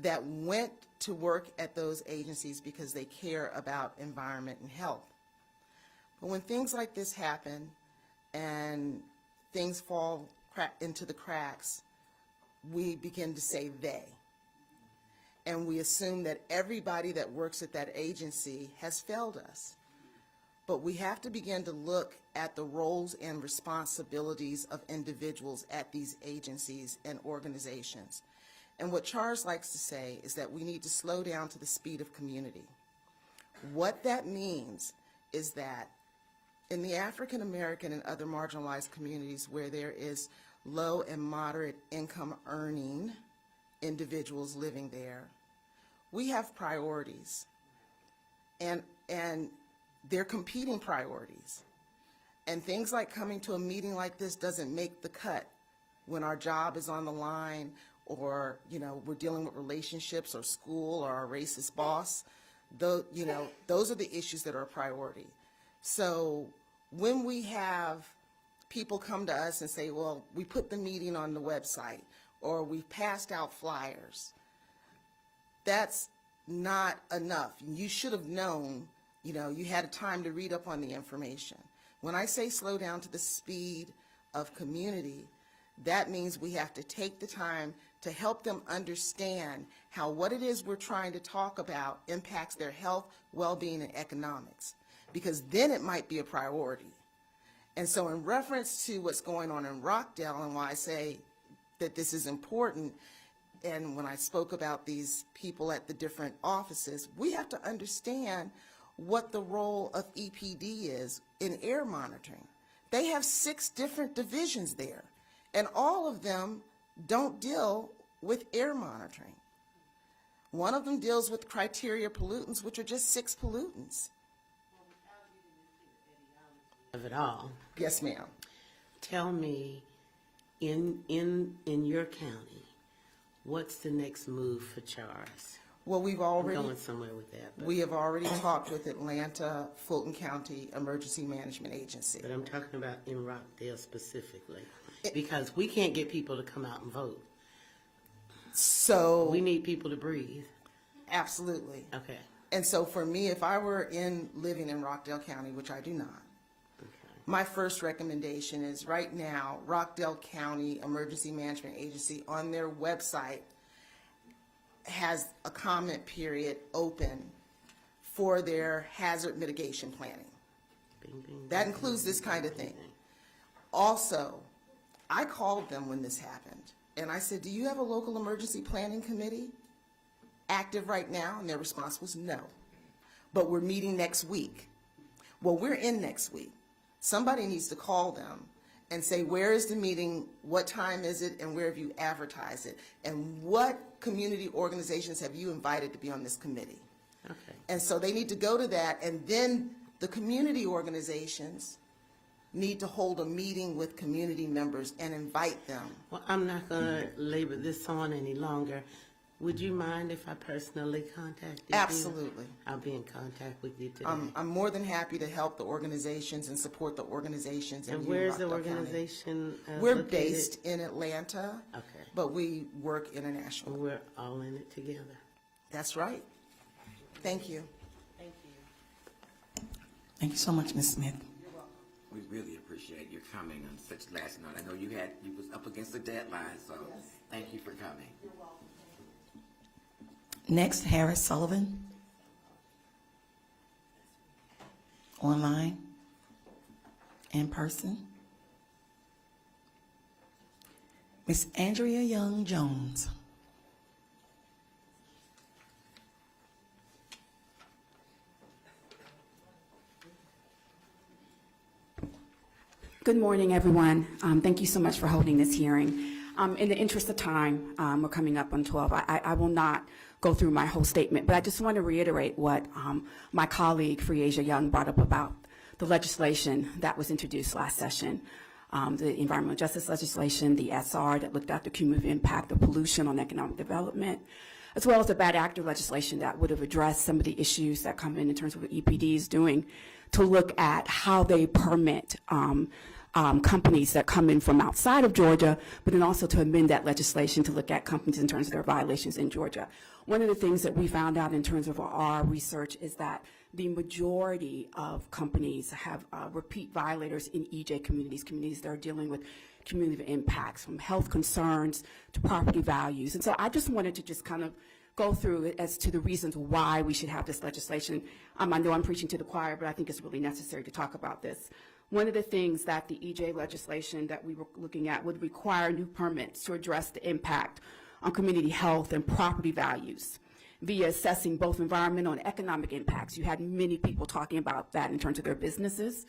that went to work at those agencies because they care about environment and health. But when things like this happen and things fall into the cracks, we begin to say they. And we assume that everybody that works at that agency has failed us. but we have to begin to look at the roles and responsibilities of individuals at these agencies and organizations. And what Charles likes to say is that we need to slow down to the speed of community. What that means is that in the African American and other marginalized communities where there is low and moderate income earning individuals living there, we have priorities. And they're competing priorities. And things like coming to a meeting like this doesn't make the cut when our job is on the line, or, you know, we're dealing with relationships or school or our racist boss. Those are the issues that are a priority. So when we have people come to us and say, well, we put the meeting on the website, or we've passed out flyers, that's not enough. You should have known, you know, you had time to read up on the information. When I say slow down to the speed of community, that means we have to take the time to help them understand how what it is we're trying to talk about impacts their health, well-being, and economics, because then it might be a priority. And so in reference to what's going on in Rockdale and why I say that this is important, and when I spoke about these people at the different offices, we have to understand what the role of EPD is in air monitoring. They have 6 different divisions there, and all of them don't deal with air monitoring. One of them deals with criteria pollutants, which are just 6 pollutants. Of it all. Yes, ma'am. Tell me, in your county, what's the next move for Charles? Well, we've already... I'm going somewhere with that. We have already talked with Atlanta Fulton County Emergency Management Agency. But I'm talking about in Rockdale specifically, because we can't get people to come out and vote. So... We need people to breathe. Absolutely. Okay. And so for me, if I were living in Rockdale County, which I do not, my first recommendation is right now, Rockdale County Emergency Management Agency on their website has a comment period open for their hazard mitigation planning. Bing, bing, That includes this kind of thing. Also, I called them when this happened, and I said, do you have a local emergency planning committee active right now? And their response was no. But we're meeting next week. Well, we're in next week. Somebody needs to call them and say, where is the meeting, what time is it, and where have you advertised it? And what community organizations have you invited to be on this committee? Okay. And so they need to go to that, and then the community organizations need to hold a meeting with community members and invite them. Well, I'm not going to labor this on any longer. Would you mind if I personally contacted you? Absolutely. I'll be in contact with you today. I'm more than happy to help the organizations and support the organizations. And where's the organization We're located? based in Atlanta, Okay. but we work internationally. We're all in it together. That's right. Thank you. Thank you. Thank you so much, Ms. Smith. We really appreciate your coming on such last note. I know you was up against the deadline, so thank you for coming. You're welcome. Next, Harris Sullivan. Online, in person. Miss Andrea Young Jones. Good morning, everyone. Thank you so much for holding this hearing. In the interest of time, we're coming up on 12. I will not go through my whole statement, but I just want to reiterate what my colleague, Freyasia Young, brought up about the legislation that was introduced last session, the environmental justice legislation, the SR that looked at the cumulative impact of pollution on economic development, as well as the bad actor legislation that would have addressed some of the issues that come in terms of what EPD is doing to look at how they permit companies that come in from outside of Georgia, but then also to amend that legislation to look at companies in terms of their violations in Georgia. One of the things that we found out in terms of our research is that the majority of companies have repeat violators in EJ communities that are dealing with cumulative impacts, from health concerns to property values. And so I just wanted to just kind of go through it as to the reasons why we should have this legislation. I know I'm preaching to the choir, but I think it's really necessary to talk about this. One of the things that the EJ legislation that we were looking at would require new permits to address the impact on community health and property values via assessing both environmental and economic impacts. You had many people talking about that in terms of their businesses.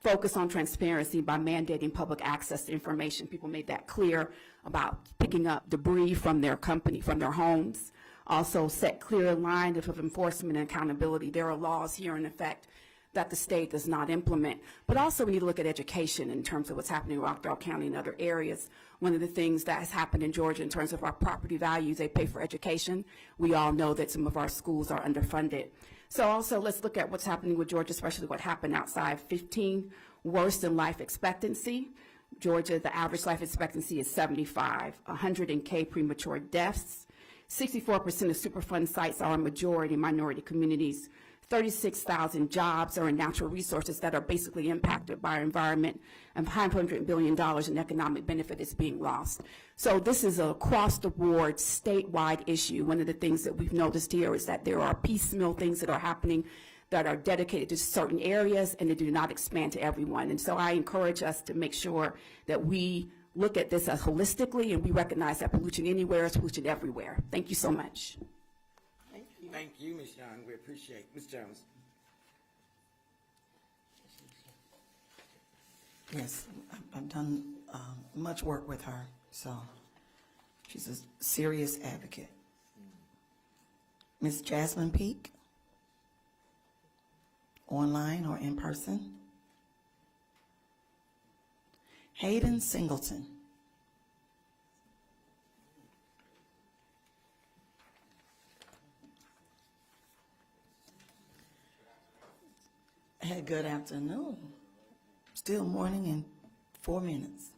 Focus on transparency by mandating public access to information. People made that clear about picking up debris from their company, from their homes. Also set clear lines of enforcement and accountability. There are laws here in effect that the state does not implement. But also we need to look at education in terms of what's happening in Rockdale County and other areas. One of the things that has happened in Georgia in terms of our property values, they pay for education. We all know that some of our schools are underfunded. So also let's look at what's happening with Georgia, especially what happened outside. 15 worse than life expectancy. Georgia, the average life expectancy is 75, 100K premature deaths. 64% of Superfund sites are in majority minority communities. 36,000 jobs are in natural resources that are basically impacted by our environment, and $500 billion in economic benefit is being lost. So this is a across-the-board, statewide issue. One of the things that we've noticed here is that there are piecemeal things that are happening that are dedicated to certain areas, and they do not expand to everyone. And so I encourage us to make sure that we look at this as holistically, and we recognize that pollution anywhere is pollution everywhere. Thank you so much. Thank you, Ms. Young. We appreciate it. Ms. Jones. Yes, I've done much work with her, so she's a serious advocate. Ms. Jasmine Peak, online or in person. Hayden Singleton. Hey, good afternoon. Still morning in 4 minutes.